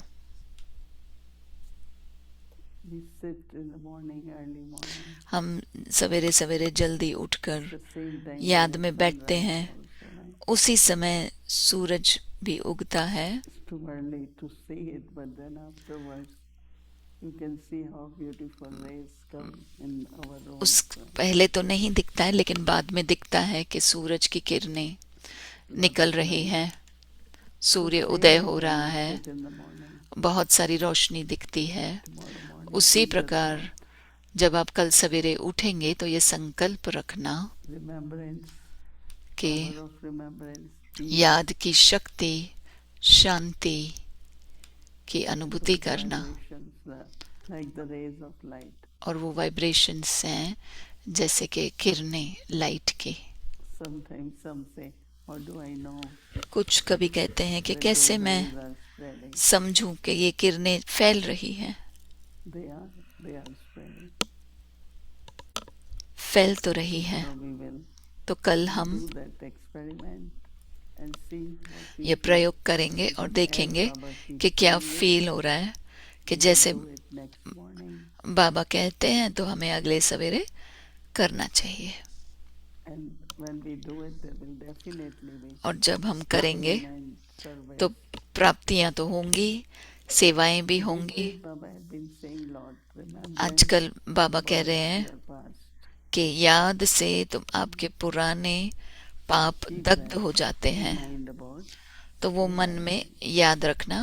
We sit in the morning, early morning, हम सवेरे सवेरे जल्दी उठकर the same time याद when में the sun बैठते rises हैं, also, right? उसी समय सूरज भी उगता है। It's too early to see it, but then afterwards you can see how beautiful rays come in our room. उस पहले तो नहीं दिखता है, लेकिन बाद में दिखता है कि सूरज की किरणें निकल रही हैं, सूर्य उदय हो रहा है, In the morning, बहुत सारी रोशनी दिखती है। tomorrow morning, उसी प्रकार जब आप कल सवेरे उठेंगे तो ये संकल्प रखना remembrance, कि power of remembrance, peace, याद की शक्ति, शांति की अनुभूति करना, like the rays of light. और वो वाइब्रेशंस हैं जैसे कि किरणें लाइट की। Sometimes some say, how do I know कुछ कभी कहते हैं कि that कैसे those मैं rays are spreading? समझूं कि ये किरणें फैल रही हैं। They are spreading. फैल तो रही हैं। So we will तो कल हम do that experiment and see what we ये प्रयोग करेंगे और देखेंगे कि क्या फील हो रहा है, कि जैसे do it next morning. बाबा कहते हैं तो हमें अगले सवेरे करना चाहिए। And when we do it, there will definitely be और जब हम करेंगे and service. तो प्राप्तियां तो होंगी, सेवाएं भी होंगी। Baba has been saying, Lord, remember आजकल बाबा कह रहे हैं your past. कि याद से तुम आपके पुराने पाप दग्ध हो जाते हैं, Mind about तो वो मन में याद रखना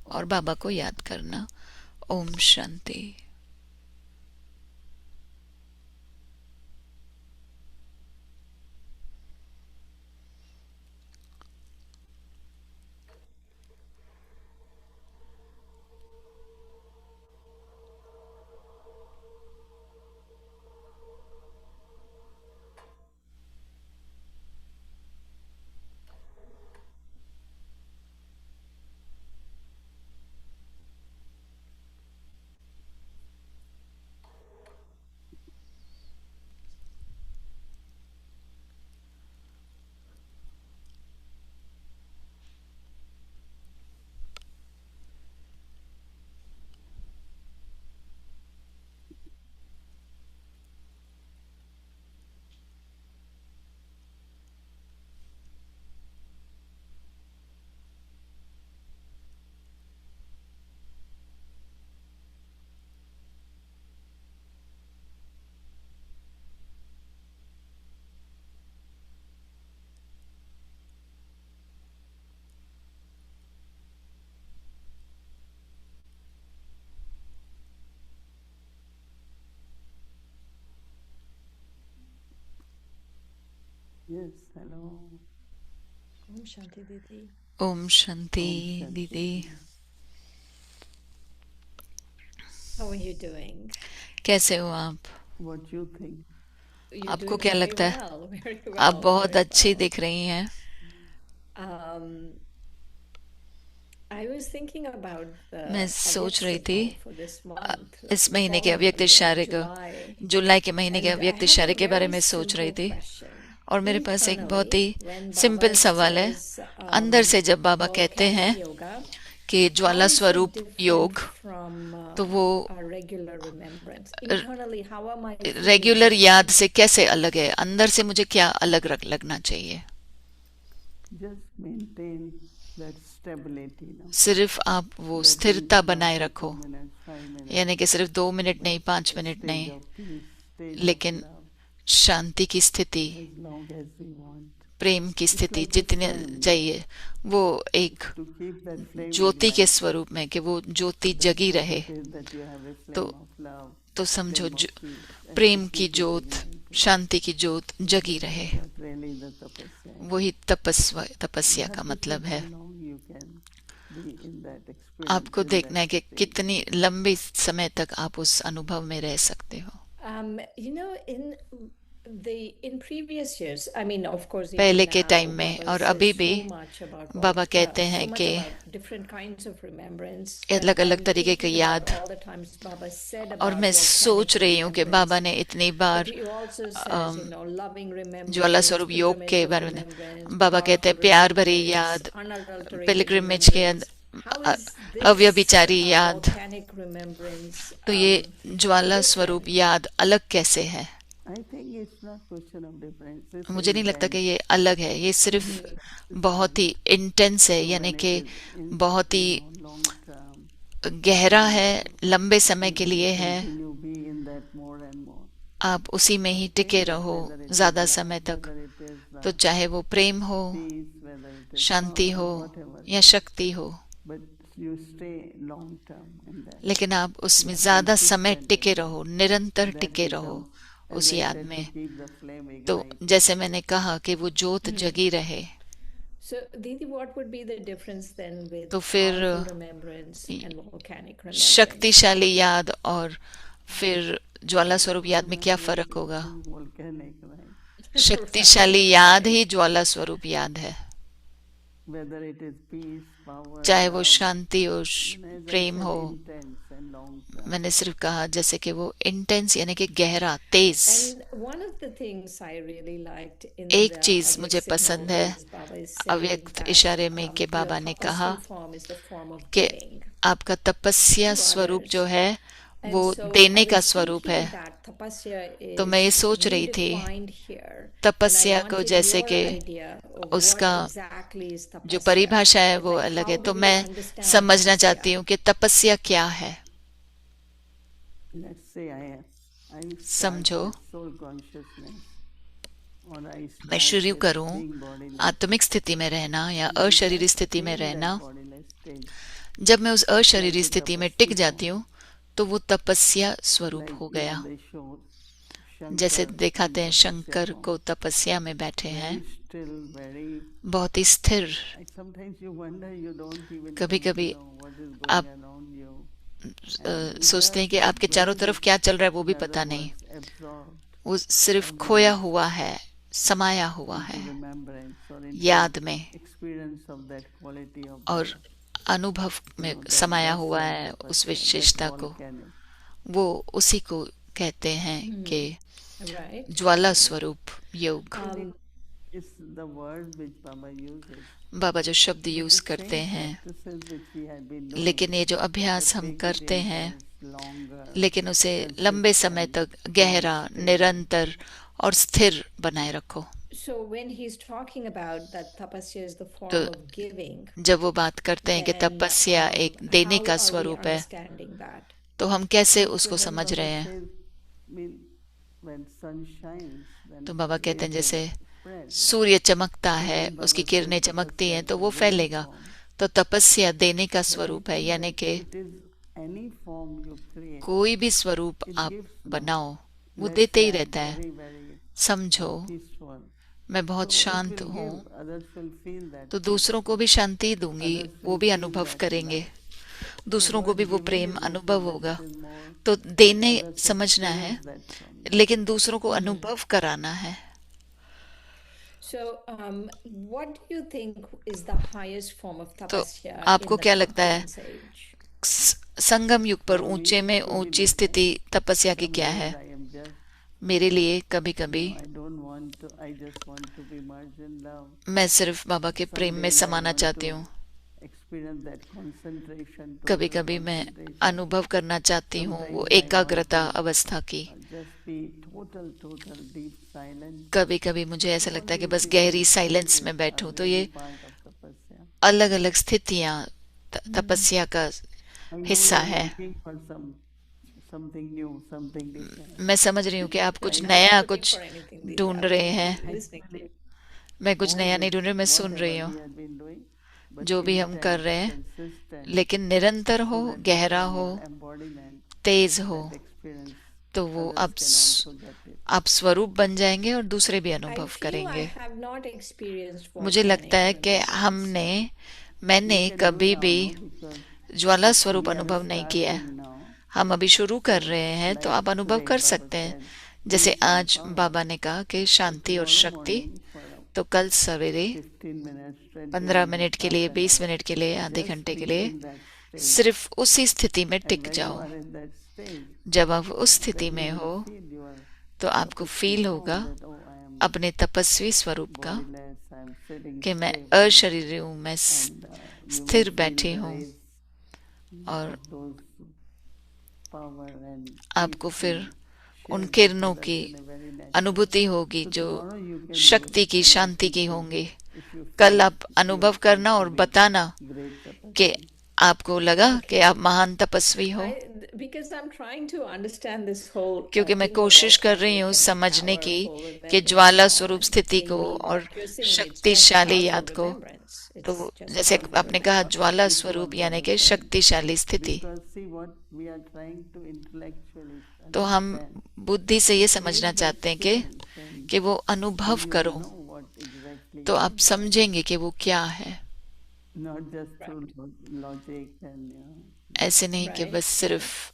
और बाबा को याद करना। Om Shanti. yes, hello. Om Shanti Didi. Om Shanti दीदी। How are you doing? कैसे हो आप? What you think? You're आपको doing क्या very लगता है? well, very आप well, बहुत very अच्छी well. दिख रही हैं। I was thinking about the मैं सोच रही थी for this month, इस महीने के अव्यक्त इशारे को, July. जुलाई के महीने के And I अव्यक्त have इशारे a के बारे very में सोच रही simple थी। question. और मेरे पास एक बहुत ही When सिंपल Baba सवाल है। says, अंदर से जब बाबा कहते volcanic हैं yoga, कि ज्वाला how is it स्वरूप different योग, from, तो वो our regular remembrance? Internally, how am I feeling? Regular याद से कैसे अलग है? अंदर से मुझे क्या अलग लगना चाहिए? Just maintain that stability. No? सिर्फ आप वो That स्थिरता in बनाए 2 रखो, minutes, 5 minutes, यानी कि सिर्फ 2 मिनट नहीं, 5 मिनट stage नहीं, of peace, stage लेकिन of love, शांति की स्थिति, as long as we want. प्रेम की स्थिति like a जितने flame. चाहिए, वो एक To keep that flame ज्योति के ignited, स्वरूप में, कि वो ज्योति जगी रहे। it is that you have a flame तो of love, तो समझो flame of peace, and Prem to की keep it ज्योत, ignited. शांति की ज्योत जगी रहे। That's really the tapasya. वही तपस्या का मतलब है। How long you can be in that experience, आपको in देखना है that कि state. कितनी लंबी समय तक आप उस अनुभव में रह सकते हो। In previous years, I mean, of course, even पहले के now, टाइम में Baba और says अभी so भी much about बाबा what, कहते so हैं much कि about different kinds of remembrance. अलग-अलग I'm तरीके की thinking about याद। all the times Baba said और about मैं volcanic सोच रही हूँ कि remembrance. बाबा ने इतनी बार But he also says, loving remembrance, ज्वाला स्वरूप योग के pilgrimage of बारे में remembrance, बाबा कहते हैं powerful प्यार भरी remembrance, याद, unadulterated पिलग्रिमेज के remembrance. How is this, अव्यभिचारी याद। volcanic remembrance, तो ये ज्वाला स्वरूप याद अलग कैसे है? I think it's not question of difference. It's मुझे नहीं लगता कि intense. ये अलग है, ये सिर्फ बहुत ही इंटेंस है, यानी कि बहुत ही Long term, गहरा है, लंबे समय के लिए है। you be in that more and more. आप उसी में ही टिके रहो ज्यादा समय तक, Whether it is तो चाहे वो प्रेम हो, peace, whether it is शांति हो whatever, या शक्ति हो, but you stay long term in that. लेकिन आप उसमें ज्यादा समय टिके रहो, निरंतर टिके रहो उस याद में। Keep the flame तो ignited. जैसे मैंने कहा कि वो ज्योत जगी रहे। So, Didi, what would be the difference then with तो फिर powerful remembrance and volcanic remembrance? शक्तिशाली याद और फिर ज्वाला स्वरूप याद में क्या फर्क होगा? Volcanic, right? शक्तिशाली याद ही ज्वाला स्वरूप याद है, Whether it is peace, power, चाहे वो love, शांति हो, as I प्रेम said, हो. intense and long term. मैंने सिर्फ कहा जैसे कि वो इंटेंस यानी कि गहरा, तेज. And one of the things I really liked in एक the चीज मुझे Avyakt पसंद Signal है is Baba is saying अव्यक्त that इशारे में कि your बाबा ने कहा tapasya form is the form of कि giving. आपका तपस्या to स्वरूप others. जो है And वो so देने I का was स्वरूप thinking है. that tapasya तो मैं ये is सोच रही थी redefined here. तपस्या And I को wanted जैसे your कि idea of उसका what exactly is जो tapasya. परिभाषा है वो Like अलग how है. do तो we मैं understand समझना tapasya? चाहती हूँ कि तपस्या क्या है. Let's say I start समझो with soul consciousness, or I मैं start शुरू with करूं being bodiless, आत्मिक स्थिति में रहना या and अशरीरी just स्थिति में stay in रहना. that bodiless stage, जब मैं उस अशरीरी like a स्थिति में tapasya टिक form, जाती हूँ तो वो तपस्या स्वरूप like हो now गया. they show जैसे Shankar in दिखाते हैं tapasya शंकर form, को तपस्या में बैठे हैं, very still, very. बहुत ही स्थिर. Like sometimes you wonder, you don't even कभी come to कभी know what is आप going around you. सोचते हैं कि आपके चारों तरफ क्या चल रहा है वो भी पता नहीं. वो सिर्फ खोया हुआ है, समाया हुआ है याद में और अनुभव में समाया हुआ है उस विशेषता को. वो उसी को कहते हैं कि Right. ज्वाला स्वरूप योग. बाबा जो शब्द यूज करते हैं, लेकिन ये जो अभ्यास हम करते हैं, लेकिन उसे लंबे समय तक गहरा, निरंतर और स्थिर बनाए रखो. So when he's talking about that tapasya is the form तो of giving, जब वो बात करते हैं कि then, तपस्या एक देने how का are we स्वरूप है, understanding that? तो हम कैसे उसको समझ रहे हैं? तो बाबा कहते हैं जैसे सूर्य चमकता है, उसकी किरणें चमकती हैं तो वो फैलेगा. तो तपस्या देने का स्वरूप है, यानी कि कोई भी स्वरूप आप बनाओ वो देते ही रहता है. समझो मैं बहुत शांत हूँ तो दूसरों को भी शांति दूंगी, वो भी अनुभव करेंगे, दूसरों को भी वो प्रेम अनुभव होगा. तो देने समझना है, लेकिन दूसरों को अनुभव कराना है. So, what do you think is the highest form of तो tapasya आपको in the क्या लगता है Confucian age? संगम युग पर ऊंचे में ऊंची स्थिति तपस्या की क्या है? मेरे लिए कभी कभी मैं सिर्फ बाबा के प्रेम में समाना चाहती हूँ. कभी कभी मैं अनुभव करना चाहती हूँ वो एकाग्रता अवस्था की. कभी कभी मुझे ऐसा लगता है कि बस गहरी साइलेंस में बैठूं. तो ये अलग अलग स्थितियां तपस्या का हिस्सा है. मैं समझ रही हूँ कि आप कुछ नया कुछ ढूंढ रहे हैं. मैं कुछ नया नहीं ढूंढ रही, मैं सुन रही हूँ जो भी हम कर रहे हैं, लेकिन निरंतर हो, गहरा हो, तेज हो, तो वो आप स्वरूप बन जाएंगे और दूसरे भी अनुभव करेंगे. मुझे लगता है कि मैंने कभी भी ज्वाला स्वरूप अनुभव नहीं किया है. हम अभी शुरू कर रहे हैं तो आप अनुभव कर सकते हैं. जैसे आज बाबा ने कहा कि शांति और शक्ति, तो कल सवेरे 15 मिनट के लिए, 20 मिनट के लिए, आधे घंटे के लिए सिर्फ उसी स्थिति में टिक जाओ. जब आप उस स्थिति में हो तो आपको फील होगा अपने तपस्वी स्वरूप का कि मैं अशरीरी हूँ, मैं स्थिर बैठी हूँ. और आपको फिर उन किरणों की अनुभूति होगी जो शक्ति की, शांति की होंगी. कल आप अनुभव करना और बताना कि आपको लगा कि आप महान तपस्वी हो. क्योंकि मैं कोशिश कर रही हूँ समझने की कि ज्वाला स्वरूप स्थिति को और शक्तिशाली याद को. तो जैसे आपने कहा ज्वाला स्वरूप यानी कि शक्तिशाली स्थिति, तो हम बुद्धि से ये समझना चाहते हैं कि वो अनुभव करो तो आप समझेंगे कि वो क्या है। not just through logic and ऐसे नहीं कि Right. बस सिर्फ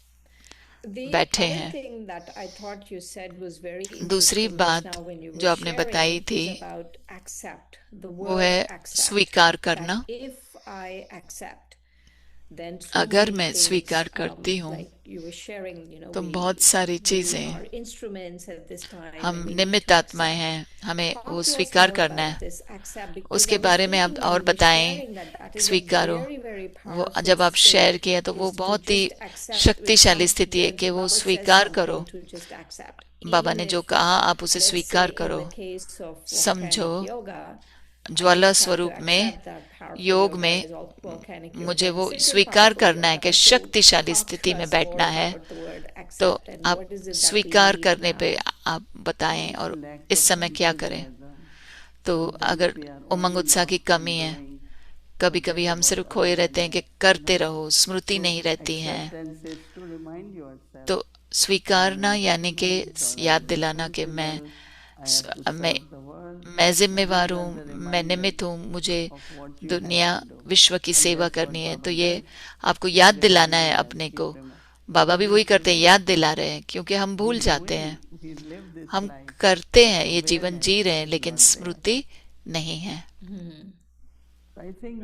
The बैठे other हैं। thing that I thought you said was very दूसरी interesting just बात now when you जो were आपने बताई sharing थी is about accept, the वो word है accept. स्वीकार That करना। if I accept, then so अगर many मैं things, स्वीकार करती हूँ like you were sharing, तो बहुत सारी we चीजें, are instruments at this time हम and we need निमित्त to आत्माएं accept. हैं, हमें Talk वो to us स्वीकार more करना about है। this accept, because उसके I was बारे में आप thinking when और you were बताएं, sharing that is a स्वीकारो। very, very वो powerful जब आप शेयर state किया तो वो is to बहुत ही just accept with शक्तिशाली some, स्थिति है कि वो Baba says स्वीकार करो। something to just accept. Baba Even ने जो if, कहा आप उसे let's स्वीकार say in करो। the case of समझो, volcanic yoga, I Jwala just have to स्वरूप में accept that powerful योग yoga में is all volcanic मुझे yoga and वो sit in स्वीकार powerful करना है yoga. कि So शक्तिशाली talk to स्थिति में us बैठना more है। about the word तो accept and आप what is it that we स्वीकार need करने पे now. आप बताएं और lack इस of समय क्या करें। enthusiasm. तो Sometimes अगर we are उमंग only उत्साह की lost in कमी है, doing, कभी कभी forget हम सिर्फ about खोए रहते हैं कि awareness, करते रहो, स्मृति So नहीं रहती है। acceptance is to remind yourself, तो स्वीकारना यानी कि I'm याद दिलाना कि मैं responsible, I have to मैं serve the world. मैं So जिम्मेवार these are हूँ, the मैं reminders निमित्त हूँ, मुझे of what you दुनिया have to do. विश्व की And सेवा that's what करनी है। Baba तो ये does. आपको याद दिलाना है Reminding us, अपने keep को। reminding. बाबा भी We वही करते हैं, forget. याद दिला रहे हैं, क्योंकि हम भूल We जाते doing, हैं। we live this हम life, करते but हैं, ये जीवन awareness जी रहे हैं, is लेकिन not there. स्मृति नहीं है। So I think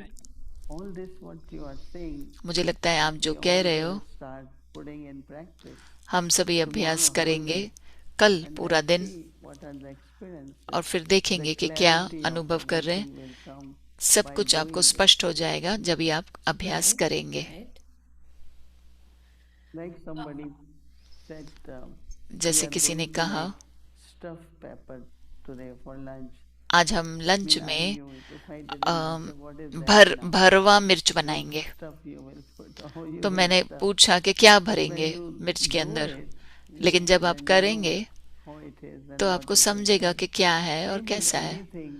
all this what you are saying, मुझे लगता है आप जो we कह all रहे हो, will start putting in practice हम सभी अभ्यास tomorrow, करेंगे कल and पूरा let's दिन, see what are the experiences. और फिर The देखेंगे कि क्या clarity of अनुभव कर रहे हैं। everything will come सब by कुछ आपको doing it. स्पष्ट हो जाएगा जब ही आप अभ्यास Right, करेंगे। right. Like somebody said, जैसे we are किसी ने going to कहा, make stuffed pepper today for lunch. आज हम लंच Mean I में knew it. If I didn't answer, what is that now? भरवा मिर्च बनाएंगे। Stuff you will put. Oh, you तो will मैंने stuff. पूछा कि क्या But भरेंगे when you मिर्च के do अंदर, it, लेकिन जब आप then you करेंगे know how it is and तो what आपको it is. समझेगा कि क्या है और Same in कैसा है। anything,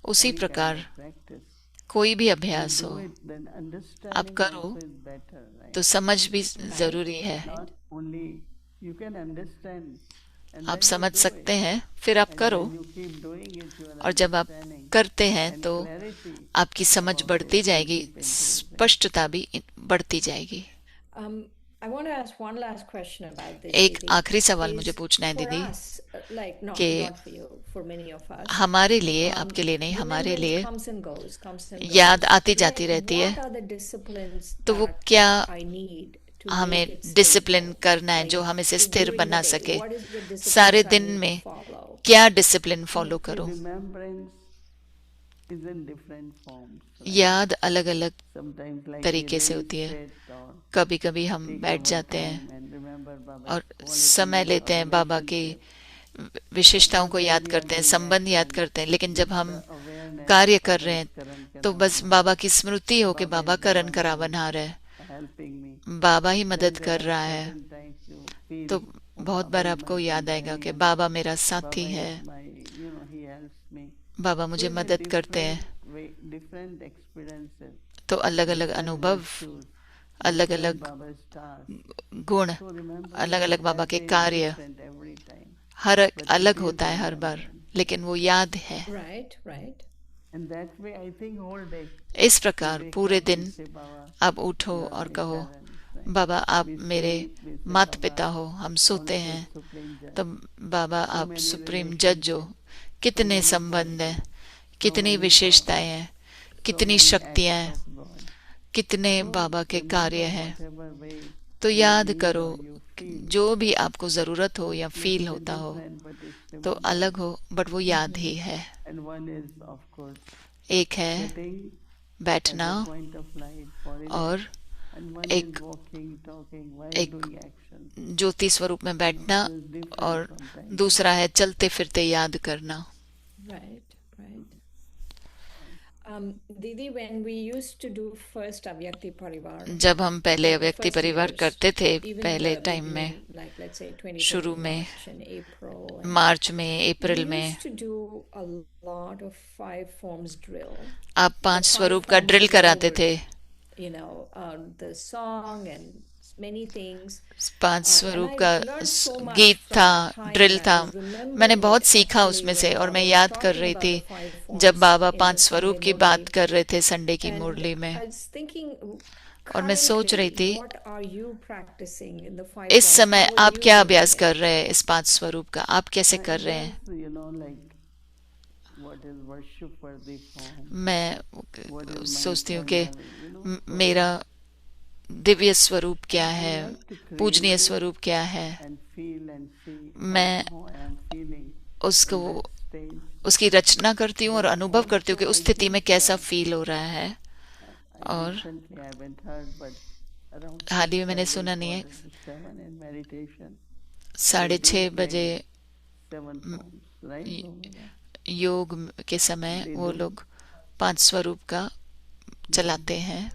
उसी any kind प्रकार of practice. कोई भी You अभ्यास do हो, it, then आप understanding करो also is better, right? तो समझ भी जरूरी है। Not only you can understand and आप then you समझ do सकते it. हैं, फिर आप And करो, when you keep doing it, you are और जब आप understanding करते हैं and तो clarity आपकी समझ about बढ़ती it will जाएगी, keep improving. स्पष्टता भी बढ़ती जाएगी। I want to ask one last question about this, एक Didi. आखिरी सवाल मुझे Is पूछना है for दीदी, us, like कि not for you, for many of us. हमारे लिए, आपके लिए नहीं, हमारे Remembrance लिए comes and goes, comes and याद goes. आती जाती Like, रहती है। what are the disciplines तो वो that क्या I need to हमें make it डिसिप्लिन stable? करना है Like, जो हमें से to स्थिर during बना the day, सके। what is the disciplines सारे I दिन need to में follow? क्या डिसिप्लिन फॉलो See, करूं। remembrance is in different forms. Right? याद अलग अलग Sometimes like तरीके we से really होती है। sit or कभी कभी हम take बैठ our जाते time हैं and remember Baba's और qualities समय लेते or हैं, बाबा की relationship. विशेषताओं Not को when याद we are करते हैं, doing संबंध याद action करते हैं, लेकिन जब with हम the awareness कार्य कर Baba रहे is हैं Karan तो बस Karavan, बाबा की स्मृति हो कि Baba Baba is the Karan one करावनहार है, who is helping me. Baba he Then मदद there कर are रहा है। certain times you feel, तो oh, बहुत Baba बार is आपको my याद आएगा कि companion, बाबा मेरा Baba साथी है, is my, he helps me. Baba So मुझे in a मदद करते हैं। different way, different experiences, तो अलग अलग different अनुभव, virtues, अलग different अलग Baba's tasks. गुण, So remembrance अलग अलग is बाबा that के way कार्य, different every time, हर एक but it अलग is होता है हर बार, remembrance. लेकिन वो याद है। Right, right. And that way I think whole day इस you प्रकार wake पूरे up दिन and say, Baba, आप उठो you are और my कहो, parents, right? बाबा आप We मेरे sleep, we say, माता Baba, पिता हो, हम सोते also हैं supreme judge. तो बाबा So आप many सुप्रीम जज हो। relationships, कितने so many संबंध हैं, qualities, so कितनी many विशेषताएं powers, हैं, so कितनी many शक्तियां acts हैं, of God. कितने So बाबा के कार्य remember हैं। whatever way तो you याद need करो, or you feel, जो भी आपको जरूरत हो या फील little bit होता हो different, but it's तो अलग remembrance. हो, बट वो याद ही है। And one is of course एक है sitting as बैठना a point of light for और relax, and one एक is walking, talking while एक doing action. ज्योति स्वरूप में बैठना, So it's different और sometimes. दूसरा है चलते फिरते याद करना। Right, right. Didi, when we used to do first Avyakti Parivar, जब हम पहले like the अव्यक्ति first परिवार years, करते थे, even पहले the टाइम में, beginning, like let's say शुरू 2020 में, March and April, and मार्च में, अप्रैल we में, used to do a lot of 5 forms drill. आप The 5 5 स्वरूप का forms ड्रिल drill कराते would, थे। you know, the song and many things. 5 And स्वरूप I का learned so much गीत from था, that time, ड्रिल and था, I was मैंने remembering बहुत it सीखा actually उसमें when से, और Baba मैं was याद कर talking रही about थी the five जब forms बाबा in 5 the स्वरूप Sunday की बात Murli. कर रहे थे संडे की And मुरली में, I was thinking, और मैं सोच रही currently, थी what are you practicing in the five इस forms? समय How are आप you क्या doing अभ्यास it? कर रहे हैं इस 5 स्वरूप का, आप कैसे कर रहे हैं? Just, like what is worship worthy form, मैं what is my सोचती हूँ कि eternal, मेरा दिव्य स्वरूप क्या I है, like to create पूजनीय it स्वरूप क्या है, and feel and see मैं how I am feeling उसको in that stage. उसकी रचना करती हूँ और अनुभव करती हूँ कि उस स्थिति में कैसा फील हो रहा है। और Recently I haven't heard, but around हाल ही में 6 मैंने I सुना wake नहीं है, 4:45 in meditation. 6:30 बजे 7 forms, right? Bhumika? योग के समय वो लोग 5 स्वरूप का चलाते हैं,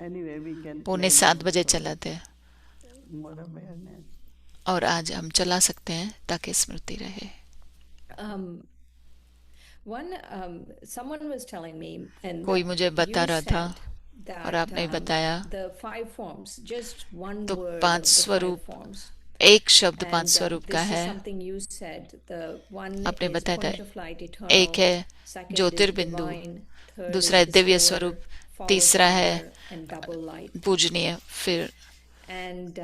Anyway, we can 6:45 बजे also चलाते हैं, more awareness. और आज हम चला सकते हैं ताकि स्मृति रहे। Someone was telling me, and कोई मुझे बता you रहा था said और that आपने बताया the five forms, just one तो word 5 of the five स्वरूप, forms. एक शब्द 5 And स्वरूप का this is है। something you said. The one आपने is बताया point था, of light, एक eternal. है Second is ज्योतिर्बिंदु, divine. Third दूसरा is है दिव्य despair, स्वरूप, followed तीसरा है power and double light. पूजनीय, फिर And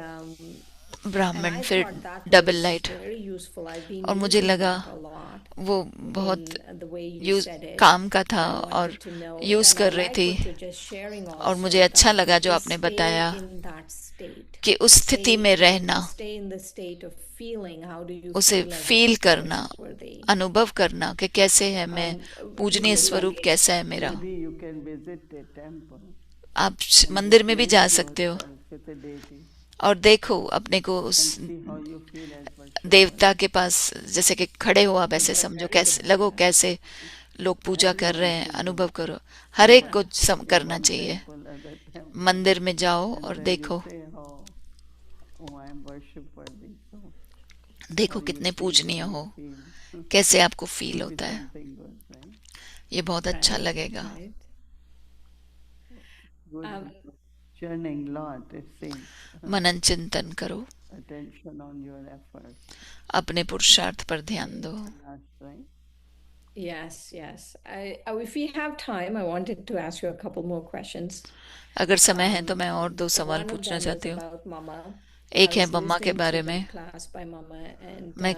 ब्राह्मण, I फिर thought that double was light. very useful. I've been और मुझे using लगा that a lot वो बहुत in the way you said it. काम का था I और wanted to know, use and I कर रही like थी, what you're just sharing और also, मुझे अच्छा that लगा जो to आपने stay बताया in that state, कि उस स्थिति में रहना, stay in the state of feeling. How do you उसे feel as फील a करना, worshipworthy? अनुभव करना कि कैसे है मैं, पूजनीय स्वरूप कैसा है मेरा। Maybe you can visit a temple आप मंदिर में भी जा सकते हो yourself with a deity और देखो अपने को उस and see how you feel as worship. देवता के पास, जैसे कि खड़े हो आप, ऐसे समझो कैसे लगो, कैसे लोग पूजा कर रहे हैं, अनुभव करो। हर एक को करना चाहिए। Temple, other temple, मंदिर में जाओ and और then देखो, you say, oh, I am worship worthy. So देखो कितने पूजनीय हो, feel कैसे आपको फील होता है। something good, right? ये बहुत अच्छा लगेगा। Right. Good churning lot, it seems. मनन चिंतन करो, Attention on your efforts. अपने पुरुषार्थ पर ध्यान दो। That's right. Yes, yes. If we have time, I wanted to ask you a couple more questions. अगर समय है तो मैं और 2 सवाल One of पूछना them चाहती is हूँ। about Mama. एक I है was मम्मा के listening बारे to में। the class by Mama, and मैं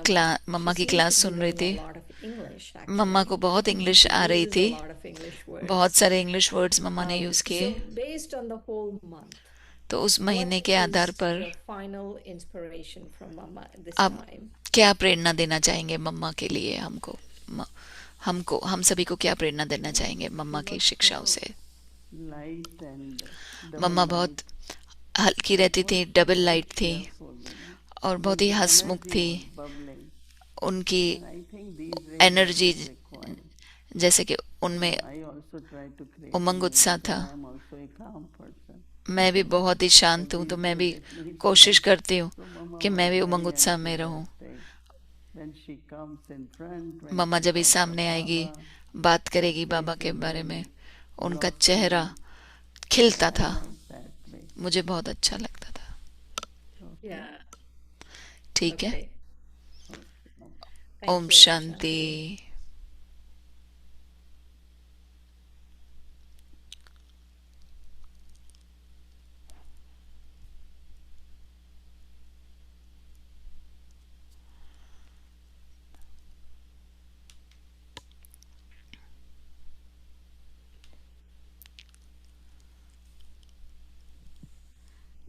मम्मा she की seems क्लास to be सुन रही knowing थी। a lot of English, actually. मम्मा को बहुत इंग्लिश आ रही Uses थी, a lot of English words. बहुत सारे इंग्लिश वर्ड्स मम्मा ने यूज किए। So based on the whole month, तो उस महीने what के आधार is पर your final inspiration from Mama at this आप time? क्या प्रेरणा देना चाहेंगे मम्मा के लिए? हमको हम सभी को क्या प्रेरणा देना चाहेंगे मम्मा की शिक्षाओं से? Light and मम्मा बहुत हल्की रहती थी, डबल लाइट थी और बहुत ही हंसमुख थी। bubbling. उनकी And I think these days energy, are required. जैसे कि उनमें I also try to create उमंग उत्साह था। I am also a calm person. मैं भी बहुत ही शांत हूँ, तो मैं भी कोशिश करती हूँ कि मैं भी उमंग उत्साह में रहूँ। When she comes in front, when mamma she जब भी talks सामने about आएगी, Baba, बात करेगी बाबा के बारे में, उनका चेहरा खिलता था, that way. मुझे बहुत अच्छा लगता था। Yeah. ठीक है, Okay. Thank Om you, Shanti.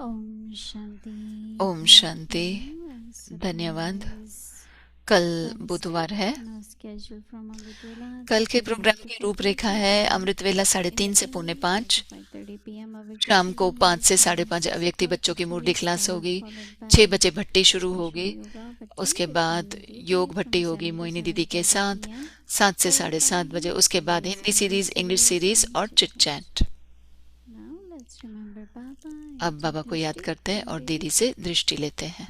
Om Shanti. Om Shanti. धन्यवाद। कल बुधवार है। कल के प्रोग्राम की रूपरेखा है अमृतवेला 3:30 से 4:45, शाम को 5 से 5:30 अव्यक्ति बच्चों की मुरली क्लास होगी, 6 बजे भट्टी शुरू होगी, उसके बाद योग भट्टी होगी मोहिनी दीदी के साथ 7 से 7:30 बजे, उसके बाद हिंदी सीरीज, इंग्लिश सीरीज और चिट चैट। अब बाबा को याद करते हैं और दीदी से दृष्टि लेते हैं।